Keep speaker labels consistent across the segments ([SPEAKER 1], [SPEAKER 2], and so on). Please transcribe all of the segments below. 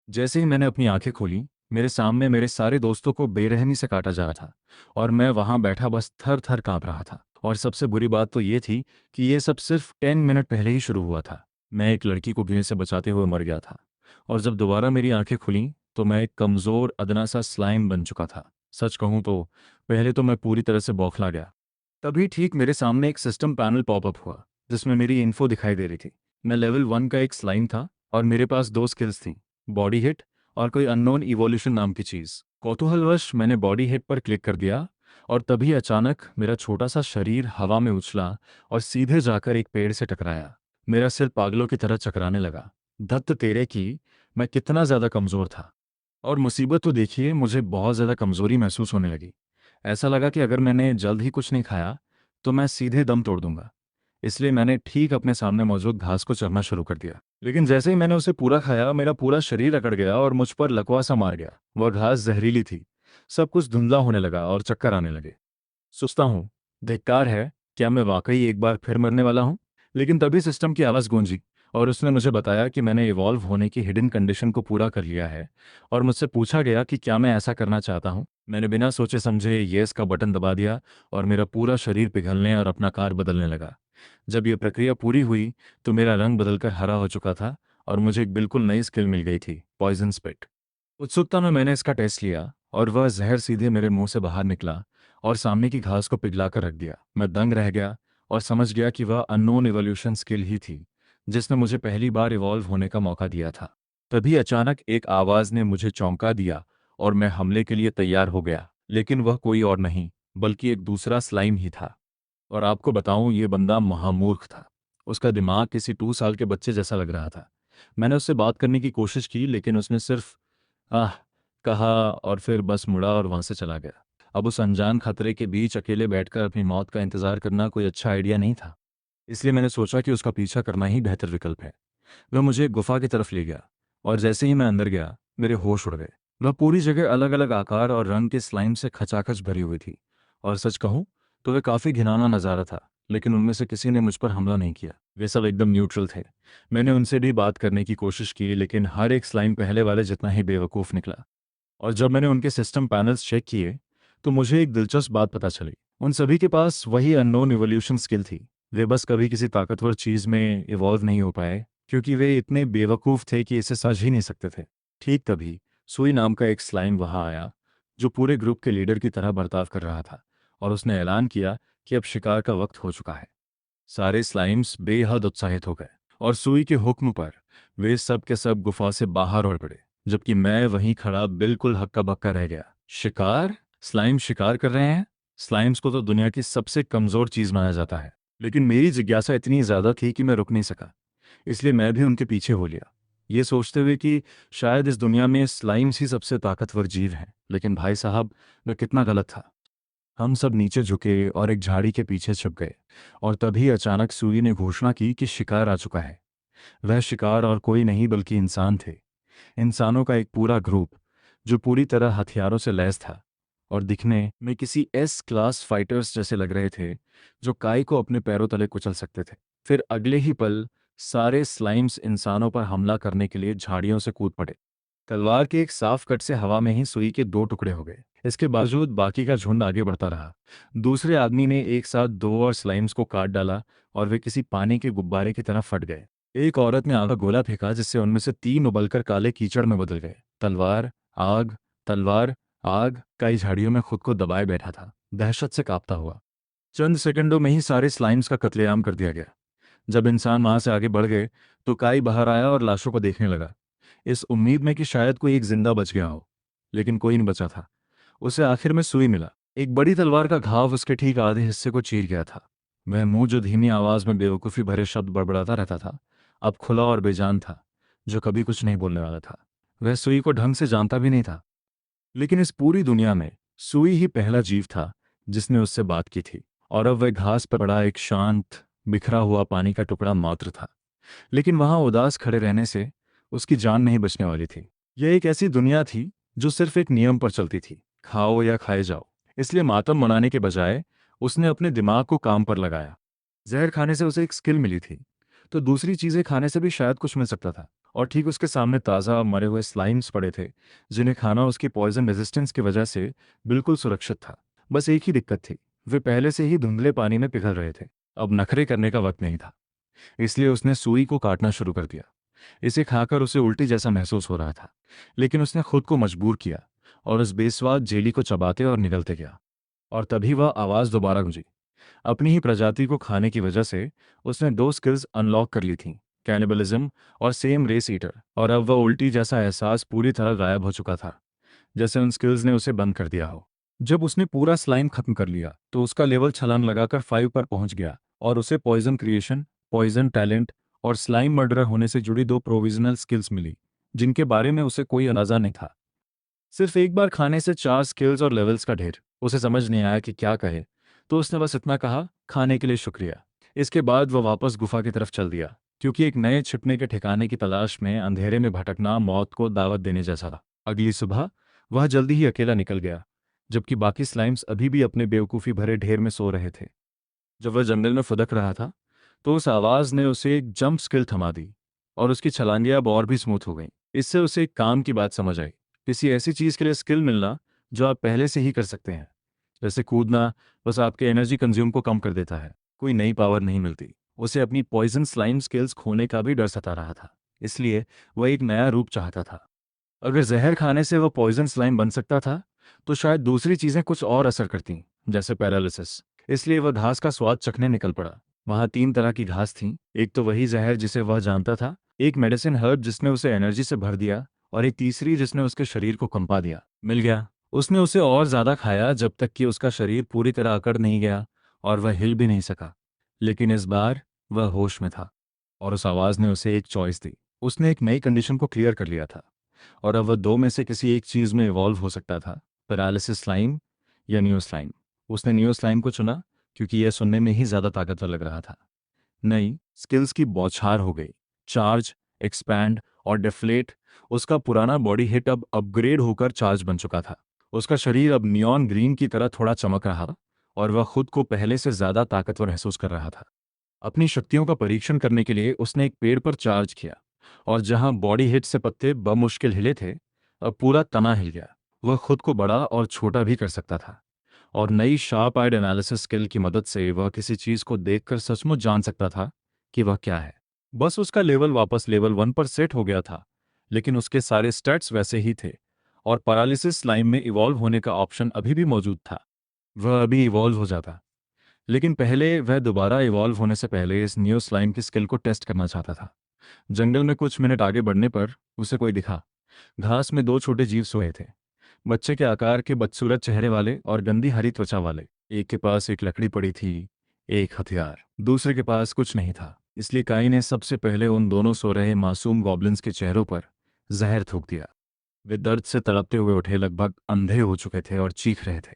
[SPEAKER 1] जैसे ही मैंने अपनी आंखें खोली, मेरे सामने मेरे सारे दोस्तों को बेरहमी से काटा जा रहा था और मैं वहां बैठा बस थर थर कांप रहा था। और सबसे बुरी बात तो ये थी कि ये सब सिर्फ 10 मिनट पहले ही शुरू हुआ था। मैं एक लड़की को भीड़ से बचाते हुए मर गया था, और जब दोबारा मेरी आंखें खुलीं तो मैं एक कमज़ोर अदना सा स्लाइम बन चुका था। सच कहूँ तो पहले तो मैं पूरी तरह से बौखला गया। तभी ठीक मेरे सामने एक सिस्टम पैनल पॉपअप हुआ, जिसमें मेरी इन्फो दिखाई दे रही थी। मैं लेवल 1 का एक स्लाइम था और मेरे पास दो स्किल्स थी, बॉडी हिट और कोई अननोन इवोल्यूशन नाम की चीज़। कौतूहलवश मैंने बॉडी हिट पर क्लिक कर दिया, और तभी अचानक मेरा छोटा सा शरीर हवा में उछला और सीधे जाकर एक पेड़ से टकराया। मेरा सिर पागलों की तरह चकराने लगा। धत्त तेरे की, मैं कितना ज़्यादा कमज़ोर था। और मुसीबत तो देखिए, मुझे बहुत ज़्यादा कमज़ोरी महसूस होने लगी। ऐसा लगा कि अगर मैंने जल्द ही कुछ नहीं खाया तो मैं सीधे दम तोड़ दूंगा। इसलिए मैंने ठीक अपने सामने मौजूद घास को चरना शुरू कर दिया। लेकिन जैसे ही मैंने उसे पूरा खाया, मेरा पूरा शरीर अकड़ गया और मुझ पर लकवा सा मार गया। वह घास जहरीली थी। सब कुछ धुंधला होने लगा और चक्कर आने लगे। सोचता हूँ, धिक्कार है, क्या मैं वाकई एक बार फिर मरने वाला हूँ? लेकिन तभी सिस्टम की आवाज़ गूंजी और उसने मुझे बताया कि मैंने इवॉल्व होने की हिडन कंडीशन को पूरा कर लिया है। और मुझसे पूछा गया कि क्या मैं ऐसा करना चाहता हूँ। मैंने बिना सोचे समझे येस का बटन दबा दिया और मेरा पूरा शरीर पिघलने और अपना कार बदलने लगा। जब यह प्रक्रिया पूरी हुई तो मेरा रंग बदलकर हरा हो चुका था और मुझे एक बिल्कुल नई स्किल मिल गई थी, पॉइजन स्पिट। उत्सुकता में मैंने इसका टेस्ट लिया और वह जहर सीधे मेरे मुंह से बाहर निकला और सामने की घास को पिघलाकर रख दिया। मैं दंग रह गया और समझ गया कि वह अननोन इवोल्यूशन स्किल ही थी जिसने मुझे पहली बार इवॉल्व होने का मौका दिया था। तभी अचानक एक आवाज़ ने मुझे चौंका दिया और मैं हमले के लिए तैयार हो गया। लेकिन वह कोई और नहीं बल्कि एक दूसरा स्लाइम ही था। और आपको बताऊं, ये बंदा महामूर्ख था। उसका दिमाग किसी 2 साल के बच्चे जैसा लग रहा था। मैंने उससे बात करने की कोशिश की, लेकिन उसने सिर्फ आह कहा और फिर बस मुड़ा और वहां से चला गया। अब उस अनजान खतरे के बीच अकेले बैठकर अपनी मौत का इंतजार करना कोई अच्छा आइडिया नहीं था। इसलिए मैंने सोचा कि उसका पीछा करना ही बेहतर विकल्प है। वह मुझे एक गुफा की तरफ ले गया, और जैसे ही मैं अंदर गया मेरे होश उड़ गए। वह पूरी जगह अलग अलग आकार और रंग के स्लाइम से खचाखच भरी हुई थी। और सच कहूं तो वह काफ़ी घिनौना नज़ारा था, लेकिन उनमें से किसी ने मुझ पर हमला नहीं किया। वे सब एकदम न्यूट्रल थे। मैंने उनसे भी बात करने की कोशिश की, लेकिन हर एक स्लाइम पहले वाले जितना ही बेवकूफ़ निकला। और जब मैंने उनके सिस्टम पैनल्स चेक किए तो मुझे एक दिलचस्प बात पता चली। उन सभी के पास वही अननोन इवोल्यूशन स्किल थी। वे बस कभी किसी ताकतवर चीज़ में इवॉल्व नहीं हो पाए, क्योंकि वे इतने बेवकूफ़ थे कि इसे समझ ही नहीं सकते थे। ठीक तभी सुई नाम का एक स्लाइम वहां आया, जो पूरे ग्रुप के लीडर की तरह बर्ताव कर रहा था। और उसने ऐलान किया कि अब शिकार का वक्त हो चुका है। सारे स्लाइम्स बेहद उत्साहित हो गए और सुई के हुक्म पर वे सब के सब गुफा से बाहर उड़ पड़े, जबकि मैं वहीं खड़ा बिल्कुल हक्का बक्का रह गया। शिकार? स्लाइम शिकार कर रहे हैं? स्लाइम्स को तो दुनिया की सबसे कमजोर चीज माना जाता है। लेकिन मेरी जिज्ञासा इतनी ज्यादा थी कि मैं रुक नहीं सका। इसलिए मैं भी उनके पीछे हो लिया, ये सोचते हुए कि शायद इस दुनिया में स्लाइम्स ही सबसे ताकतवर जीव हैं। लेकिन भाई साहब, मैं कितना गलत था। हम सब नीचे झुके और एक झाड़ी के पीछे छुप गए। और तभी अचानक सूरी ने घोषणा की कि शिकार आ चुका है। वह शिकार और कोई नहीं बल्कि इंसान थे। इंसानों का एक पूरा ग्रुप, जो पूरी तरह हथियारों से लैस था और दिखने में किसी एस क्लास फाइटर्स जैसे लग रहे थे, जो काई को अपने पैरों तले कुचल सकते थे। फिर अगले ही पल सारे स्लाइम्स इंसानों पर हमला करने के लिए झाड़ियों से कूद पड़े। तलवार के एक साफ कट से हवा में ही सुई के दो टुकड़े हो गए। इसके बावजूद बाकी का झुंड आगे बढ़ता रहा। दूसरे आदमी ने एक साथ दो और स्लाइम्स को काट डाला और वे किसी पानी के गुब्बारे की तरह फट गए। एक औरत ने आग का गोला फेंका, जिससे उनमें से तीन उबलकर काले कीचड़ में बदल गए। तलवार, आग, तलवार, आग। कई झाड़ियों में खुद को दबाए बैठा था, दहशत से कांपता हुआ। चंद सेकंडों में ही सारे स्लाइम्स का कत्लेआम कर दिया गया। जब इंसान वहां से आगे बढ़ गए तो काई बाहर आया और लाशों को देखने लगा, इस उम्मीद में कि शायद कोई एक जिंदा बच गया हो। लेकिन कोई नहीं बचा था। उसे आखिर में सुई मिला। एक बड़ी तलवार का घाव उसके ठीक आधे हिस्से को चीर गया था। वह मुंह, जो धीमी आवाज में बेवकूफ़ी भरे शब्द बड़बड़ाता रहता था, अब खुला और बेजान था, जो कभी कुछ नहीं बोलने वाला था। वह सुई को ढंग से जानता भी नहीं था। लेकिन इस पूरी दुनिया में सुई ही पहला जीव था जिसने उससे बात की थी। और अब वह घास पर पड़ा एक शांत, बिखरा हुआ पानी का टुकड़ा मात्र था। लेकिन वहां उदास खड़े रहने से उसकी जान नहीं बचने वाली थी। यह एक ऐसी दुनिया थी जो सिर्फ एक नियम पर चलती थी, खाओ या खाए जाओ। इसलिए मातम मनाने के बजाय उसने अपने दिमाग को काम पर लगाया। जहर खाने से उसे एक स्किल मिली थी, तो दूसरी चीजें खाने से भी शायद कुछ मिल सकता था। और ठीक उसके सामने ताज़ा मरे हुए स्लाइम्स पड़े थे, जिन्हें खाना उसकी पॉइजन रेजिस्टेंस की वजह से बिल्कुल सुरक्षित था। बस एक ही दिक्कत थी, वे पहले से ही धुंधले पानी में पिघल रहे थे। अब नखरे करने का वक्त नहीं था, इसलिए उसने सुई को काटना शुरू कर दिया। इसे खाकर उसे उल्टी जैसा महसूस हो रहा था, लेकिन उसने खुद को मजबूर किया और उस बेस्वाद जेली को चबाते और निगलते गया। और तभी वह आवाज़ दोबारा गूंजी। अपनी ही प्रजाति को खाने की वजह से उसने दो स्किल्स अनलॉक कर ली थीं, कैनिबलिज्म और सेम रेस ईटर। और अब वह उल्टी जैसा एहसास पूरी तरह गायब हो चुका था, जैसे उन स्किल्स ने उसे बंद कर दिया हो। जब उसने पूरा स्लाइम खत्म कर लिया तो उसका लेवल छलांग लगाकर 5 पर पहुंच गया और उसे पॉइजन क्रिएशन, पॉइजन टैलेंट और स्लाइम मर्डरर होने से जुड़ी 2 प्रोविजनल स्किल्स मिली, जिनके बारे में उसे कोई अंदाजा नहीं था। सिर्फ एक बार खाने से 4 स्किल्स और लेवल्स का ढेर। उसे समझ नहीं आया कि क्या कहे, तो उसने बस इतना कहा, खाने के लिए शुक्रिया। इसके बाद वह वापस गुफा की तरफ चल दिया, क्योंकि एक नए छिपने के ठिकाने की तलाश में अंधेरे में भटकना मौत को दावत देने जैसा था। अगली सुबह वह जल्दी ही अकेला निकल गया, जबकि बाकी स्लाइम्स अभी भी अपने बेवकूफ़ी भरे ढेर में सो रहे थे। जब वह जंगल में फुदक रहा था तो उस आवाज़ ने उसे एक जंप स्किल थमा दी और उसकी छलांगें अब और भी स्मूथ हो गईं। इससे उसे एक काम की बात समझ आई, किसी ऐसी चीज़ के लिए स्किल मिलना जो आप पहले से ही कर सकते हैं, जैसे कूदना, बस आपके एनर्जी कंज्यूम को कम कर देता है। कोई नई पावर नहीं मिलती। उसे अपनी पॉइजन स्लाइम स्किल्स खोने का भी डर सता रहा था, इसलिए वह एक नया रूप चाहता था। अगर जहर खाने से वह पॉइजन स्लाइम बन सकता था तो शायद दूसरी चीज़ें कुछ और असर करती, जैसे पैरालिसिस। इसलिए वह घास का स्वाद चखने निकल पड़ा। वहाँ 3 तरह की घास थी, एक तो वही जहर जिसे वह जानता था, एक मेडिसिन हर्ब जिसने उसे एनर्जी से भर दिया, और एक तीसरी जिसने उसके शरीर को कंपा दिया। मिल गया। उसने उसे और ज़्यादा खाया जब तक कि उसका शरीर पूरी तरह अकड़ नहीं गया और वह हिल भी नहीं सका। लेकिन इस बार वह होश में था और उस आवाज़ ने उसे एक चॉइस दी। उसने एक नई कंडीशन को क्लियर कर लिया था और अब वह दो में से किसी एक चीज़ में इवॉल्व हो सकता था, पैरालिसिस स्लाइम या न्यू स्लाइम। उसने न्यू स्लाइम को चुना क्योंकि यह सुनने में ही ज़्यादा ताकतवर लग रहा था। नई स्किल्स की बौछार हो गई। चार्ज, एक्सपैंड और डिफ्लेट। उसका पुराना बॉडी हिट अब अपग्रेड होकर चार्ज बन चुका था। उसका शरीर अब नियॉन ग्रीन की तरह थोड़ा चमक रहा और वह खुद को पहले से ज़्यादा ताकतवर महसूस कर रहा था। अपनी शक्तियों का परीक्षण करने के लिए उसने एक पेड़ पर चार्ज किया और जहां बॉडी हिट से पत्ते बमुश्किल हिले थे, अब पूरा तना हिल गया। वह खुद को बड़ा और छोटा भी कर सकता था और नई शार्प आइड एनालिसिस स्किल की मदद से वह किसी चीज को देखकर सचमुच जान सकता था कि वह क्या है। बस उसका लेवल वापस लेवल 1 पर सेट हो गया था, लेकिन उसके सारे स्टैट्स वैसे ही थे और पैरालिसिस लाइन में इवॉल्व होने का ऑप्शन अभी भी मौजूद था। वह अभी इवॉल्व हो जाता, लेकिन पहले वह दोबारा इवॉल्व होने से पहले इस न्यू स्लाइम की स्किल को टेस्ट करना चाहता था। जंगल में कुछ मिनट आगे बढ़ने पर उसे कोई दिखा। घास में 2 छोटे जीव सोए थे, बच्चे के आकार के, बदसूरत चेहरे वाले और गंदी हरी त्वचा वाले। एक के पास एक लकड़ी पड़ी थी, एक हथियार। दूसरे के पास कुछ नहीं था, इसलिए काई ने सबसे पहले उन दोनों सो रहे मासूम गॉब्लिन्स के चेहरों पर जहर थूक दिया। वे दर्द से तड़पते हुए उठे, लगभग अंधे हो चुके थे और चीख रहे थे।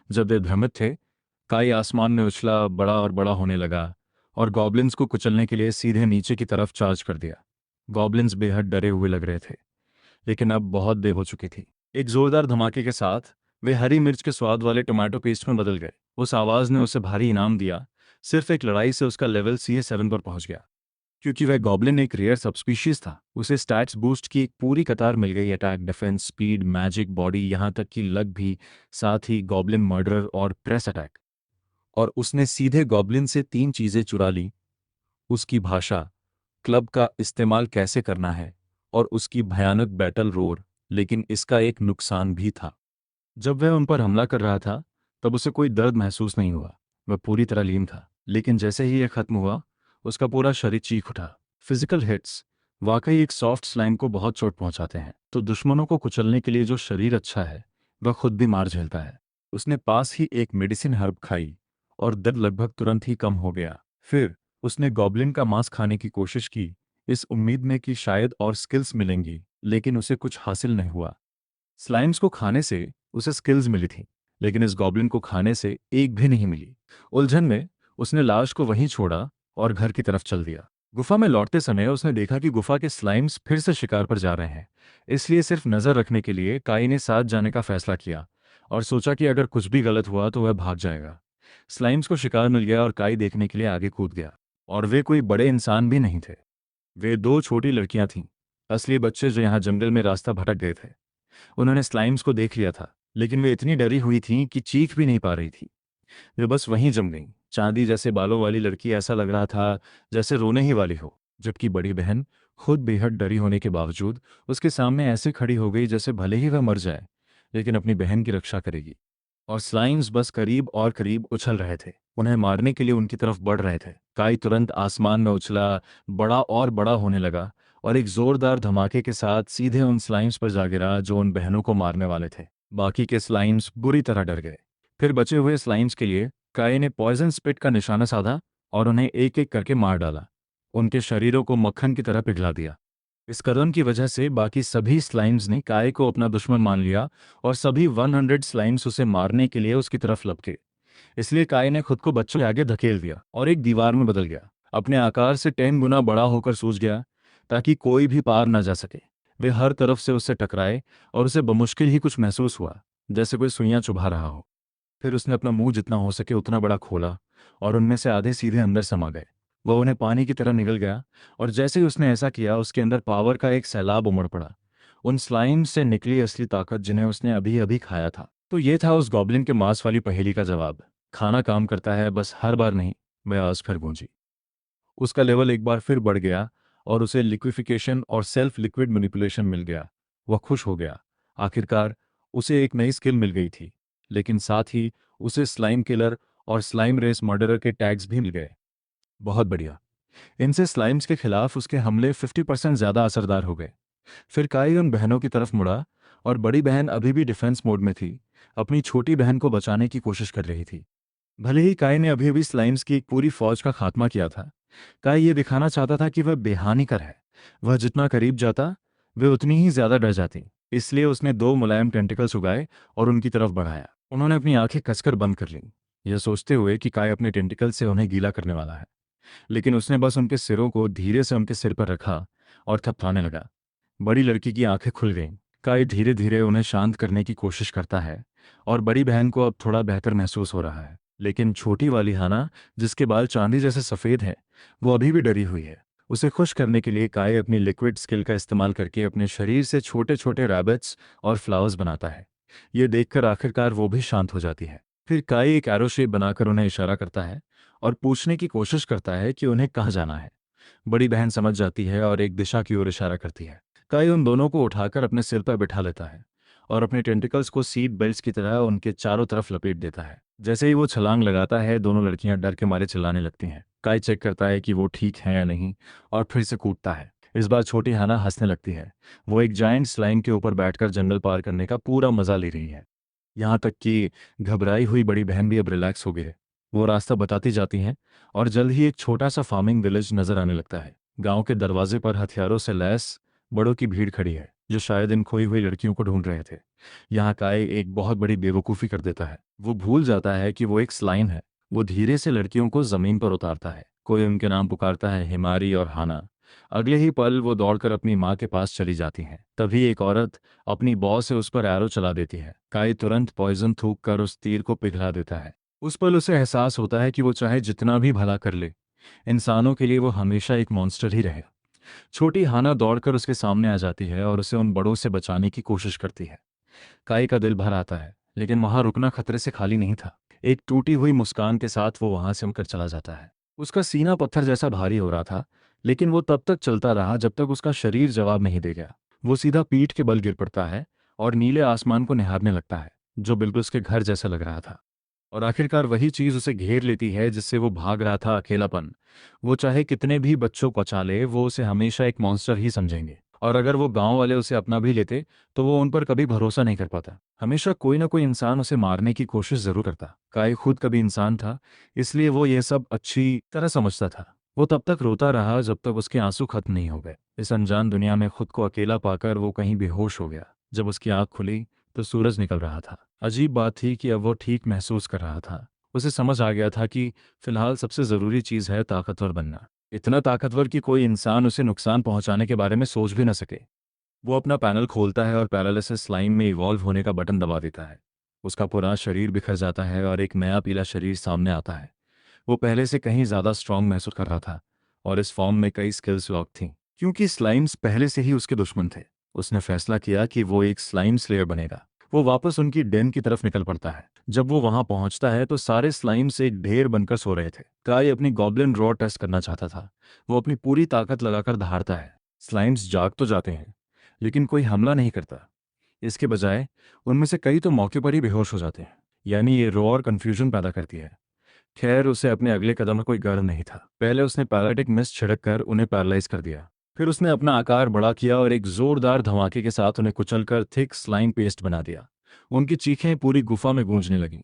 [SPEAKER 1] जब वे भ्रमित थे, काई आसमान में उछला, बड़ा और बड़ा होने लगा और गॉब्लिन्स को कुचलने के लिए सीधे नीचे की तरफ चार्ज कर दिया। गॉब्लिन्स बेहद डरे हुए लग रहे थे, लेकिन अब बहुत देर हो चुकी थी। एक जोरदार धमाके के साथ वे हरी मिर्च के स्वाद वाले टमाटो पेस्ट में बदल गए। उस आवाज़ ने उसे भारी इनाम दिया। सिर्फ एक लड़ाई से उसका लेवल CA7 पर पहुंच गया। क्योंकि वह गॉब्लिन एक रेयर सबस्पीशीज था, उसे स्टैट्स बूस्ट की एक पूरी कतार मिल गई। Attack, defence, speed, magic, body, यहाँ तक कि लक भी। साथ ही गॉब्लिन मर्डरर और प्रेस अटैक। और उसने सीधे गॉब्लिन से 3 चीज़ें चुरा ली, उसकी भाषा, क्लब का इस्तेमाल कैसे करना है, और उसकी भयानक बैटल रोर। लेकिन इसका एक नुकसान भी था। जब वह उन पर हमला कर रहा था तब उसे कोई दर्द महसूस नहीं हुआ। वह पूरी तरह लीन था, लेकिन जैसे ही यह खत्म हुआ उसका पूरा शरीर चीख उठा। फिजिकल हिट्स वाकई एक सॉफ्ट स्लाइम को बहुत चोट पहुंचाते हैं, तो दुश्मनों को कुचलने के लिए जो शरीर अच्छा है वह खुद भी मार झेलता है। उसने पास ही एक मेडिसिन हर्ब खाई और दर्द लगभग तुरंत ही कम हो गया। फिर उसने गॉब्लिन का मांस खाने की कोशिश की, इस उम्मीद में कि शायद और स्किल्स मिलेंगी, लेकिन उसे कुछ हासिल नहीं हुआ। स्लाइम्स को खाने से उसे स्किल्स मिली थी, लेकिन इस गॉब्लिन को खाने से एक भी नहीं मिली। उलझन में उसने लाश को वहीं छोड़ा और घर की तरफ चल दिया। गुफा में लौटते समय उसने देखा कि गुफा के स्लाइम्स फिर से शिकार पर जा रहे हैं। इसलिए सिर्फ नजर रखने के लिए काई ने साथ जाने का फैसला किया और सोचा कि अगर कुछ भी गलत हुआ तो वह भाग जाएगा। स्लाइम्स को शिकार मिल गया और काई देखने के लिए आगे कूद गया। और वे कोई बड़े इंसान भी नहीं थे, वे 2 छोटी लड़कियां थीं। असली बच्चे जो यहाँ जंगल में रास्ता भटक गए थे, उन्होंने स्लाइम्स को देख लिया था, लेकिन वे इतनी डरी हुई थीं कि चीख भी नहीं पा रही थी। वे बस वहीं जम गईं। चांदी जैसे बालों वाली लड़की ऐसा लग रहा था जैसे रोने ही वाली हो, जबकि बड़ी बहन खुद बेहद डरी होने के बावजूद उसके सामने ऐसे खड़ी हो गई जैसे भले ही वह मर जाए, लेकिन अपनी बहन की रक्षा करेगी। और स्लाइम्स बस करीब और करीब उछल रहे थे, उन्हें मारने के लिए उनकी तरफ बढ़ रहे थे। काई तुरंत आसमान में उछला, बड़ा और बड़ा होने लगा और एक जोरदार धमाके के साथ सीधे उन स्लाइम्स पर जा गिरा जो उन बहनों को मारने वाले थे। बाकी के स्लाइम्स बुरी तरह डर गए। फिर बचे हुए स्लाइम्स के लिए काई ने पॉइजन स्पिट का निशाना साधा और उन्हें एक एक करके मार डाला। उनके शरीरों को मक्खन की तरह पिघला दिया। इस कदम की वजह से बाकी सभी स्लाइम्स ने काई को अपना दुश्मन मान लिया और सभी 100 स्लाइम्स उसे मारने के लिए उसकी तरफ लपके। इसलिए काई ने खुद को बच्चों के आगे धकेल दिया और एक दीवार में बदल गया। अपने आकार से 10 गुना बड़ा होकर सूज गया ताकि कोई भी पार न जा सके। वे हर तरफ से उससे टकराए और उसे बमुश्किल ही कुछ महसूस हुआ, जैसे कोई सुइयां चुभा रहा हो। फिर उसने अपना मुंह जितना हो सके उतना बड़ा खोला और उनमें से आधे सीधे अंदर समा गए। वह उन्हें पानी की तरह निगल गया और जैसे ही उसने ऐसा किया उसके अंदर पावर का एक सैलाब उमड़ पड़ा। उन स्लाइम से निकली असली ताकत जिन्हें उसने अभी अभी खाया था। तो ये था उस गॉब्लिन के मांस वाली पहेली का जवाब। खाना काम करता है, बस हर बार नहीं। वह आवाज फिर गूंजी। उसका लेवल एक बार फिर बढ़ गया और उसे लिक्विफिकेशन और सेल्फ लिक्विड मैनिपुलेशन मिल गया। वह खुश हो गया। आखिरकार उसे एक नई स्किल मिल गई थी, लेकिन साथ ही उसे स्लाइम किलर और स्लाइम रेस मर्डरर के टैग्स भी मिल गए। बहुत बढ़िया। इनसे स्लाइम्स के खिलाफ उसके हमले 50% ज़्यादा असरदार हो गए। फिर काई उन बहनों की तरफ मुड़ा और बड़ी बहन अभी भी डिफेंस मोड में थी, अपनी छोटी बहन को बचाने की कोशिश कर रही थी। भले ही काई ने अभी अभी स्लाइम्स की एक पूरी फौज का खात्मा किया था, काई ये दिखाना चाहता था कि वह बेहानिकर है। वह जितना करीब जाता वे उतनी ही ज्यादा डर जाती। इसलिए उसने दो मुलायम टेंटिकल्स उगाए और उनकी तरफ बढ़ाया। उन्होंने अपनी आंखें कसकर बंद कर लीं, यह सोचते हुए कि काई अपने टेंटिकल से उन्हें गीला करने वाला है। लेकिन उसने बस उनके सिरों को धीरे से उनके सिर पर रखा और थपथपाने लगा। बड़ी लड़की की आंखें खुल गईं। काई धीरे धीरे उन्हें शांत करने की कोशिश करता है और बड़ी बहन को अब थोड़ा बेहतर महसूस हो रहा है। लेकिन छोटी वाली हाना, जिसके बाल चांदी जैसे सफ़ेद हैं, वो अभी भी डरी हुई है। उसे खुश करने के लिए काई अपनी लिक्विड स्किल का इस्तेमाल करके अपने शरीर से छोटे छोटे रैबिट्स और फ्लावर्स बनाता है। ये देखकर आखिरकार वो भी शांत हो जाती है। फिर काई एक एरो शेप बनाकर उन्हें इशारा करता है और पूछने की कोशिश करता है कि उन्हें कहाँ जाना है। बड़ी बहन समझ जाती है और एक दिशा की ओर इशारा करती है। काई उन दोनों को उठाकर अपने सिर पर बिठा लेता है और अपने टेंटिकल्स को सीट बेल्ट्स की तरह उनके चारों तरफ लपेट देता है। जैसे ही वो छलांग लगाता है, दोनों लड़कियां डर के मारे चिल्लाने लगती हैं। काई चेक करता है कि वो ठीक है या नहीं और फिर से कूदता है। इस बार छोटी हाना हंसने लगती है। वो एक जायंट स्लाइम के ऊपर बैठकर जंगल पार करने का पूरा मजा ले रही है। यहाँ तक कि घबराई हुई बड़ी बहन भी अब रिलैक्स हो गई है। वो रास्ता बताती जाती हैं और जल्द ही एक छोटा सा फार्मिंग विलेज नजर आने लगता है। गांव के दरवाजे पर हथियारों से लैस बड़ों की भीड़ खड़ी है, जो शायद इन खोई हुई लड़कियों को ढूंढ रहे थे। यहाँ काई एक बहुत बड़ी बेवकूफ़ी कर देता है। वो भूल जाता है कि वो एक स्लाइम है। वो धीरे से लड़कियों को जमीन पर उतारता है। कोई उनके नाम पुकारता है, हिमारी और हाना। अगले ही पल वो दौड़कर अपनी माँ के पास चली जाती हैं। तभी एक औरत अपनी बॉ से उस पर एरो चला देती है। काई तुरंत पॉइजन थूक कर उस तीर को पिघला देता है। उस पल उसे एहसास होता है कि वो चाहे जितना भी भला कर ले, इंसानों के लिए वो हमेशा एक मॉन्स्टर ही रहेगा। छोटी हाना दौड़कर उसके सामने आ जाती है और उसे उन बड़ों से बचाने की कोशिश करती है। काई का दिल भर आता है, लेकिन वहां रुकना खतरे से खाली नहीं था। एक टूटी हुई मुस्कान के साथ वो वहां से उड़कर चला जाता है। उसका सीना पत्थर जैसा भारी हो रहा था, लेकिन वो तब तक चलता रहा जब तक उसका शरीर जवाब नहीं दे गया। वो सीधा पीठ के बल गिर पड़ता है और नीले आसमान को निहारने लगता है, जो बिल्कुल उसके घर जैसा लग रहा था। और आखिरकार वही चीज उसे घेर लेती है जिससे वो भाग रहा था, अकेलापन। वो चाहे कितने भी बच्चों को बचा ले, वो उसे हमेशा एक मॉन्स्टर ही समझेंगे। और अगर वो गांव वाले उसे अपना भी लेते तो वो उन पर कभी भरोसा नहीं कर पाता। हमेशा कोई ना कोई इंसान उसे मारने की कोशिश जरूर करता। काई खुद कभी इंसान था, इसलिए वो ये सब अच्छी तरह समझता था। वो तब तक रोता रहा जब तक उसके आंसू खत्म नहीं हो गए। इस अनजान दुनिया में खुद को अकेला पाकर वो कहीं बेहोश हो गया। जब उसकी आंख खुली तो सूरज निकल रहा था। अजीब बात थी कि अब वो ठीक महसूस कर रहा था। उसे समझ आ गया था कि फिलहाल सबसे ज़रूरी चीज़ है ताकतवर बनना। इतना ताकतवर कि कोई इंसान उसे नुकसान पहुंचाने के बारे में सोच भी न सके। वो अपना पैनल खोलता है और पैरालिसिस स्लाइम में इवॉल्व होने का बटन दबा देता है। उसका पूरा शरीर बिखर जाता है और एक नया पीला शरीर सामने आता है। वो पहले से कहीं ज़्यादा स्ट्रांग महसूस कर रहा था और इस फॉर्म में कई स्किल्स लॉक थीं। क्योंकि स्लाइम्स पहले से ही उसके दुश्मन थे। उसने फैसला किया कि वो एक स्लाइम स्लेयर बनेगा। वो वापस उनकी डेन की तरफ निकल पड़ता है। जब वो वहां पहुंचता है तो सारे स्लाइम्स एक ढेर बनकर सो रहे थे। काई अपनी गॉब्लिन रॉ टेस्ट करना चाहता था। वो अपनी पूरी ताकत लगाकर दहाड़ता है। स्लाइम्स जाग तो जाते हैं, लेकिन कोई हमला नहीं करता। इसके बजाय उनमें से कई तो मौके पर ही बेहोश हो जाते हैं। यानी ये रॉ और कन्फ्यूजन पैदा करती है। खैर, उसे अपने अगले कदम में कोई गर्व नहीं था। पहले उसने पैरालिटिक मिस्ट छिड़क कर उन्हें पैरालाइज कर दिया। फिर उसने अपना आकार बड़ा किया और एक जोरदार धमाके के साथ उन्हें कुचलकर थिक स्लाइम पेस्ट बना दिया। उनकी चीखें पूरी गुफा में गूंजने लगीं।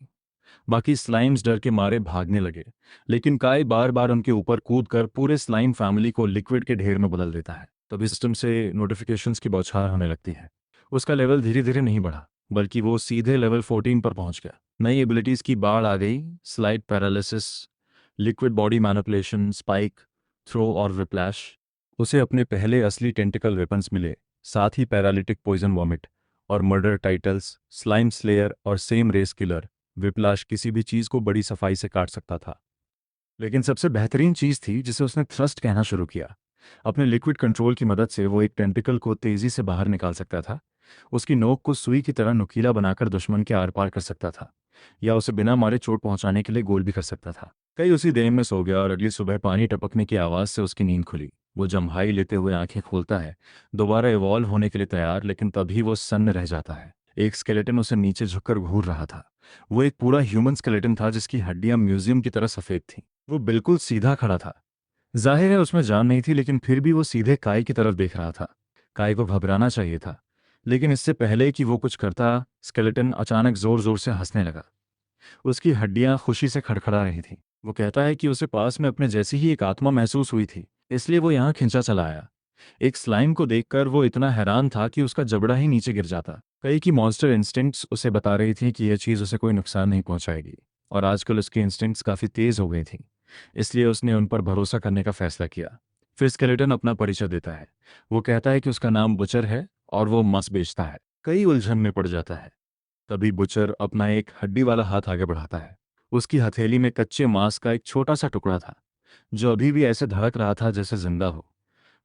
[SPEAKER 1] बाकी स्लाइम्स डर के मारे भागने लगे, लेकिन काय बार बार उनके ऊपर कूदकर पूरे स्लाइम फैमिली को लिक्विड के ढेर में बदल देता है। तभी सिस्टम से नोटिफिकेशंस की बौछार होने लगती है। उसका लेवल धीरे धीरे नहीं बढ़ा, बल्कि वो सीधे लेवल 14 पर पहुंच गया। नई एबिलिटीज की बाढ़ आ गई। Slide paralysis, liquid body manipulation, spike, throw और विप्लैश। उसे अपने पहले असली टेंटिकल वेपन्स मिले, साथ ही पैरालिटिक पॉइजन वॉमिट और मर्डर टाइटल्स। स्लाइम स्लेयर और सेम रेस किलर विप्लाश किसी भी चीज़ को बड़ी सफाई से काट सकता था। लेकिन सबसे बेहतरीन चीज़ थी जिसे उसने थ्रस्ट कहना शुरू किया। अपने लिक्विड कंट्रोल की मदद से वो एक टेंटिकल को तेज़ी से बाहर निकाल सकता था। उसकी नोक को सुई की तरह नुकीला बनाकर दुश्मन के आर पार कर सकता था, या उसे बिना मारे चोट पहुंचाने के लिए गोल भी कर सकता था। कई उसी देर में सो गया और अगली सुबह पानी टपकने की आवाज़ से उसकी नींद खुली। वो जम्हाई लेते हुए आंखें खोलता है, दोबारा इवॉल्व होने के लिए तैयार, लेकिन तभी वो सन्न रह जाता है। एक स्केलेटन उसे नीचे झुककर घूर रहा था। वो एक पूरा ह्यूमन स्केलेटन था जिसकी हड्डियां म्यूजियम की तरह सफ़ेद थीं। वो बिल्कुल सीधा खड़ा था। जाहिर है उसमें जान नहीं थी, लेकिन फिर भी वो सीधे काय की तरफ देख रहा था। काय को घबराना चाहिए था, लेकिन इससे पहले कि वो कुछ करता, स्केलेटन अचानक जोर जोर से हंसने लगा। उसकी हड्डियां खुशी से खड़खड़ा रही थीं। वो कहता है कि उसे पास में अपने जैसी ही एक आत्मा महसूस हुई थी, इसलिए वो यहाँ खिंचा चला आया। एक स्लाइम को देखकर वो इतना हैरान था कि उसका जबड़ा ही नीचे गिर जाता। कई की मॉन्स्टर इंस्टिंक्ट्स उसे बता रही थी कि यह चीज़ उसे कोई नुकसान नहीं पहुंचाएगी, और आजकल उसकी इंस्टिंक्ट्स काफ़ी तेज़ हो गई थी। इसलिए उसने उन पर भरोसा करने का फैसला किया। फिर स्केलेटन अपना परिचय देता है। वो कहता है कि उसका नाम बुचर है और वो मांस बेचता है। कई उलझन में पड़ जाता है। तभी बुचर अपना एक हड्डी वाला हाथ आगे बढ़ाता है। उसकी हथेली में कच्चे मांस का एक छोटा सा टुकड़ा था, जो अभी भी ऐसे धड़क रहा था जैसे जिंदा हो।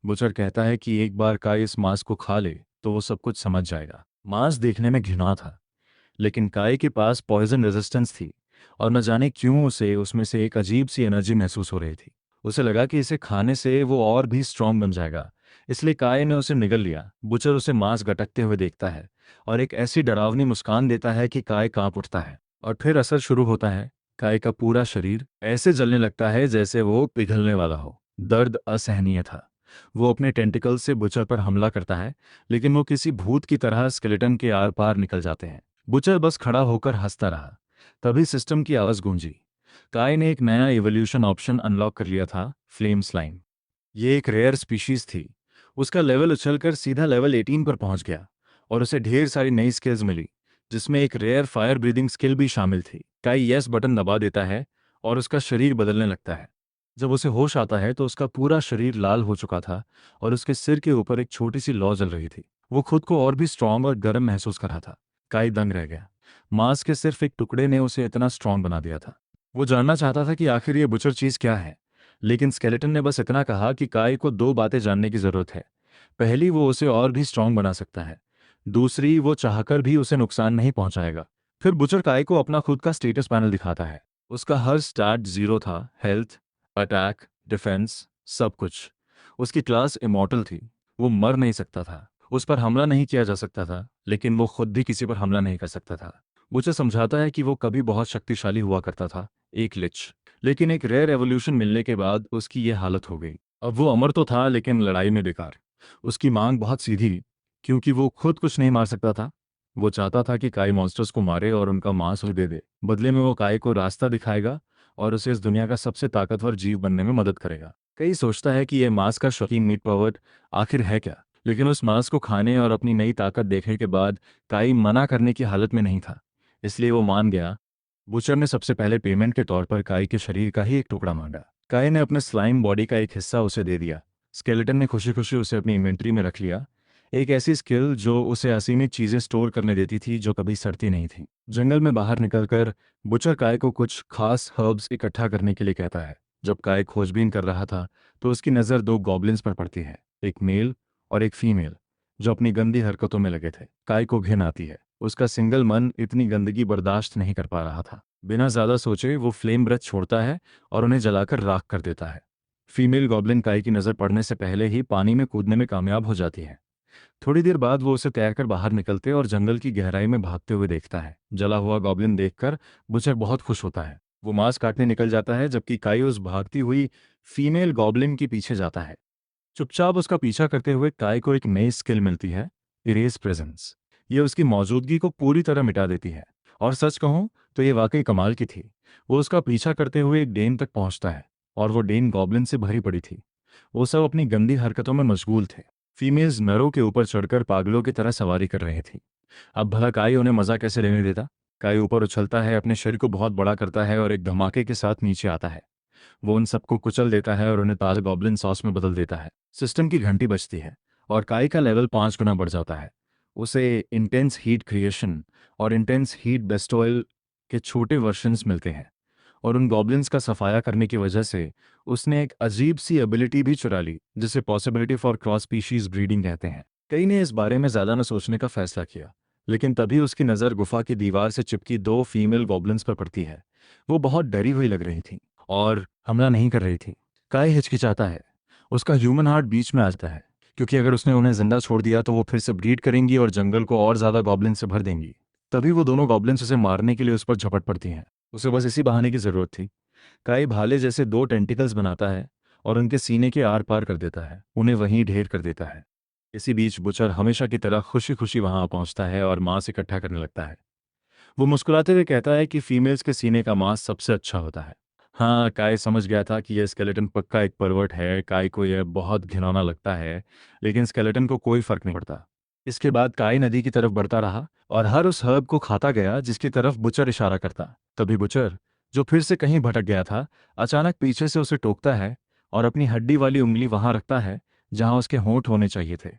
[SPEAKER 1] बुचर कहता है कि एक बार काय इस मांस को खा ले तो वो सब कुछ समझ जाएगा। मांस देखने में घिनौना था, लेकिन काय के पास पॉइजन रेजिस्टेंस थी, और न जाने क्यों उसे उसमें से एक अजीब सी एनर्जी महसूस हो रही थी। उसे लगा कि इसे खाने से वो और भी स्ट्रांग बन जाएगा, इसलिए काय ने उसे निगल लिया। बुचर उसे मांस गटकते हुए देखता है और एक ऐसी डरावनी मुस्कान देता है कि काय कांप उठता है। और फिर असर शुरू होता है। काय का पूरा शरीर ऐसे जलने लगता है जैसे वो पिघलने वाला हो। दर्द असहनीय था। वो अपने टेंटिकल से बुचर पर हमला करता है, लेकिन वो किसी भूत की तरह स्केलेटन के आर पार निकल जाते हैं। बुचर बस खड़ा होकर हंसता रहा। तभी सिस्टम की आवाज़ गूंजी। काय ने एक नया इवोल्यूशन ऑप्शन अनलॉक कर लिया था, फ्लेम स्लाइम। ये एक रेयर स्पीशीज थी। उसका लेवल उछलकर सीधा लेवल 18 पर पहुंच गया, और उसे ढेर सारी नई स्किल्स मिली, जिसमें एक रेयर फायर ब्रीदिंग स्किल भी शामिल थी। काई यस बटन दबा देता है और उसका शरीर बदलने लगता है। जब उसे होश आता है तो उसका पूरा शरीर लाल हो चुका था और उसके सिर के ऊपर एक छोटी सी लौ जल रही थी। वो खुद को और भी स्ट्रांग और गर्म महसूस कर रहा था। काई दंग रह गया। मांस के सिर्फ एक टुकड़े ने उसे इतना स्ट्रांग बना दिया था। वो जानना चाहता था कि आखिर ये बुचर चीज़ क्या है, लेकिन स्केलेटन ने बस इतना कहा कि काय को दो बातें जानने की जरूरत है। पहली, वो उसे और भी स्ट्रांग बना सकता है। दूसरी, वो चाहकर भी उसे नुकसान नहीं पहुंचाएगा। फिर बुचर काय को अपना खुद का स्टेटस पैनल दिखाता है। उसका हर स्टैट 0 था। हेल्थ, अटैक, डिफेंस, सब कुछ। उसकी क्लास इमॉर्टल थी। वो मर नहीं सकता था। उस पर हमला नहीं किया जा सकता था, लेकिन वो खुद भी किसी पर हमला नहीं कर सकता था। बुचर समझाता है कि वो कभी बहुत शक्तिशाली हुआ करता था, एक लिच। लेकिन एक रेयर एवोल्यूशन मिलने के बाद उसकी ये हालत हो गई। अब वो अमर तो था, लेकिन लड़ाई में बेकार। उसकी मांग बहुत सीधी, क्योंकि वो खुद कुछ नहीं मार सकता था। वो चाहता था कि काय मॉन्स्टर्स को मारे और उनका मांस उसे दे दे। बदले में वो काय को रास्ता दिखाएगा और उसे इस दुनिया का सबसे ताकतवर जीव बनने में मदद करेगा। कई सोचता है कि यह मांस का शौकीन मीट पर्वत आखिर है क्या, लेकिन उस मांस को खाने और अपनी नई ताकत देखने के बाद काई मना करने की हालत में नहीं था, इसलिए वो मान गया। बुचर ने सबसे पहले पेमेंट के तौर पर काई के शरीर का ही एक टुकड़ा मांगा। काई ने अपने स्लाइम बॉडी का एक हिस्सा उसे दे दिया। स्केलेटन ने खुशी खुशी उसे अपनी इन्वेंट्री में रख लिया, एक ऐसी स्किल जो उसे असीमित चीज़ें स्टोर करने देती थी जो कभी सड़ती नहीं थी। जंगल में बाहर निकलकर बुचर काय को कुछ खास हर्ब्स इकट्ठा करने के लिए कहता है। जब काय खोजबीन कर रहा था तो उसकी नज़र दो गॉब्लिन्स पर पड़ती है। एक मेल और एक फीमेल, जो अपनी गंदी हरकतों में लगे थे। काय को घिन आती है। उसका सिंगल मन इतनी गंदगी बर्दाश्त नहीं कर पा रहा था। बिना ज़्यादा सोचे वो फ्लेम ब्रेथ छोड़ता है और उन्हें जलाकर राख कर देता है। फीमेल गॉब्लिन काय की नज़र पड़ने से पहले ही पानी में कूदने में कामयाब हो जाती है। थोड़ी देर बाद वो उसे तैरकर बाहर निकलते और जंगल की गहराई में भागते हुए देखता है। जला हुआ गॉब्लिन देखकर बुचर बहुत खुश होता है। वो मांस काटने निकल जाता है, जबकि काई उस भागती हुई फीमेल गॉब्लिन के पीछे जाता है। चुपचाप उसका पीछा करते हुए काय को एक नई स्किल मिलती है, इरेज प्रेजेंस। ये उसकी मौजूदगी को पूरी तरह मिटा देती है। और सच कहूं तो ये वाकई कमाल की थी। वो उसका पीछा करते हुए एक डेन तक पहुंचता है, और वो डेन गॉब्लिन से भरी पड़ी थी। वो सब अपनी गंदी हरकतों में मशगूल थे। फीमेल्स नरों के ऊपर चढ़कर पागलों की तरह सवारी कर रही थी। अब भला काई उन्हें मजा कैसे लेने देता। काई ऊपर उछलता है, अपने शरीर को बहुत बड़ा करता है और एक धमाके के साथ नीचे आता है। वो उन सबको कुचल देता है और उन्हें ताज़ा गॉब्लिन सॉस में बदल देता है। सिस्टम की घंटी बजती है और काई का लेवल 5 गुना बढ़ जाता है। उसे इंटेंस हीट क्रिएशन और इंटेंस हीट बेस्टोइल के छोटे वर्जन्स मिलते हैं, और उन गॉब्लिन्स का सफाया करने की वजह से उसने एक अजीब सी एबिलिटी भी चुरा ली, जिसे possibility for cross species breeding कहते हैं। कई ने इस बारे में ज़्यादा न सोचने का फैसला किया, लेकिन तभी उसकी नज़र गुफा की दीवार से चिपकी 2 फीमेल गॉब्लिन्स पर पड़ती है। वो बहुत डरी हुई लग रही थी और हमला नहीं कर रही थी। काय हिचकिचाता है। उसका ह्यूमन हार्ट बीच में आ जाता है, क्योंकि अगर उसने उन्हें जिंदा छोड़ दिया तो वो फिर से ब्रीड करेंगी और जंगल को और ज़्यादा गॉब्लिन से भर देंगी। तभी वो दोनों गॉब्लिन्स उसे मारने के लिए उस पर झपट पड़ती हैं। उसे बस इसी बहाने की ज़रूरत थी। काई भाले जैसे 2 टेंटिकल्स बनाता है और उनके सीने के आर पार कर देता है, उन्हें वहीं ढेर कर देता है। इसी बीच बुचर हमेशा की तरह खुशी खुशी वहां पहुंचता है और मांस इकट्ठा करने लगता है। वो मुस्कुराते हुए कहता है कि फीमेल्स के सीने का मांस सबसे अच्छा होता है। हाँ, काय समझ गया था कि यह स्केलेटन पक्का एक परवर्ट है। काय को यह बहुत घिनौना लगता है, लेकिन स्केलेटन को कोई फर्क नहीं पड़ता। इसके बाद काय नदी की तरफ बढ़ता रहा और हर उस हर्ब को खाता गया जिसकी तरफ बुचर इशारा करता। तभी बुचर, जो फिर से कहीं भटक गया था, अचानक पीछे से उसे टोकता है और अपनी हड्डी वाली उंगली वहां रखता है जहां उसके होंठ होने चाहिए थे,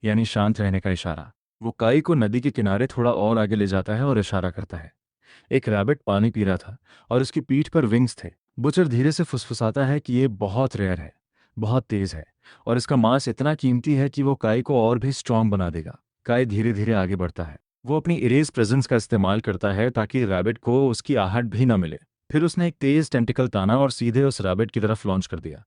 [SPEAKER 1] यानी शांत रहने का इशारा। वो काई को नदी के किनारे थोड़ा और आगे ले जाता है और इशारा करता है। एक रैबिट पानी पी रहा था और उसकी पीठ पर विंग्स थे। बुचर धीरे से फुसफुसाता है कि ये बहुत रेयर है, बहुत तेज है, और इसका मांस इतना कीमती है कि वो काई को और भी स्ट्रांग बना देगा। काई धीरे धीरे आगे बढ़ता है। वो अपनी इरेज प्रेजेंस का इस्तेमाल करता है ताकि रैबिट को उसकी आहट भी न मिले। फिर उसने एक तेज टेंटिकल ताना और सीधे उस रैबिट की तरफ लॉन्च कर दिया,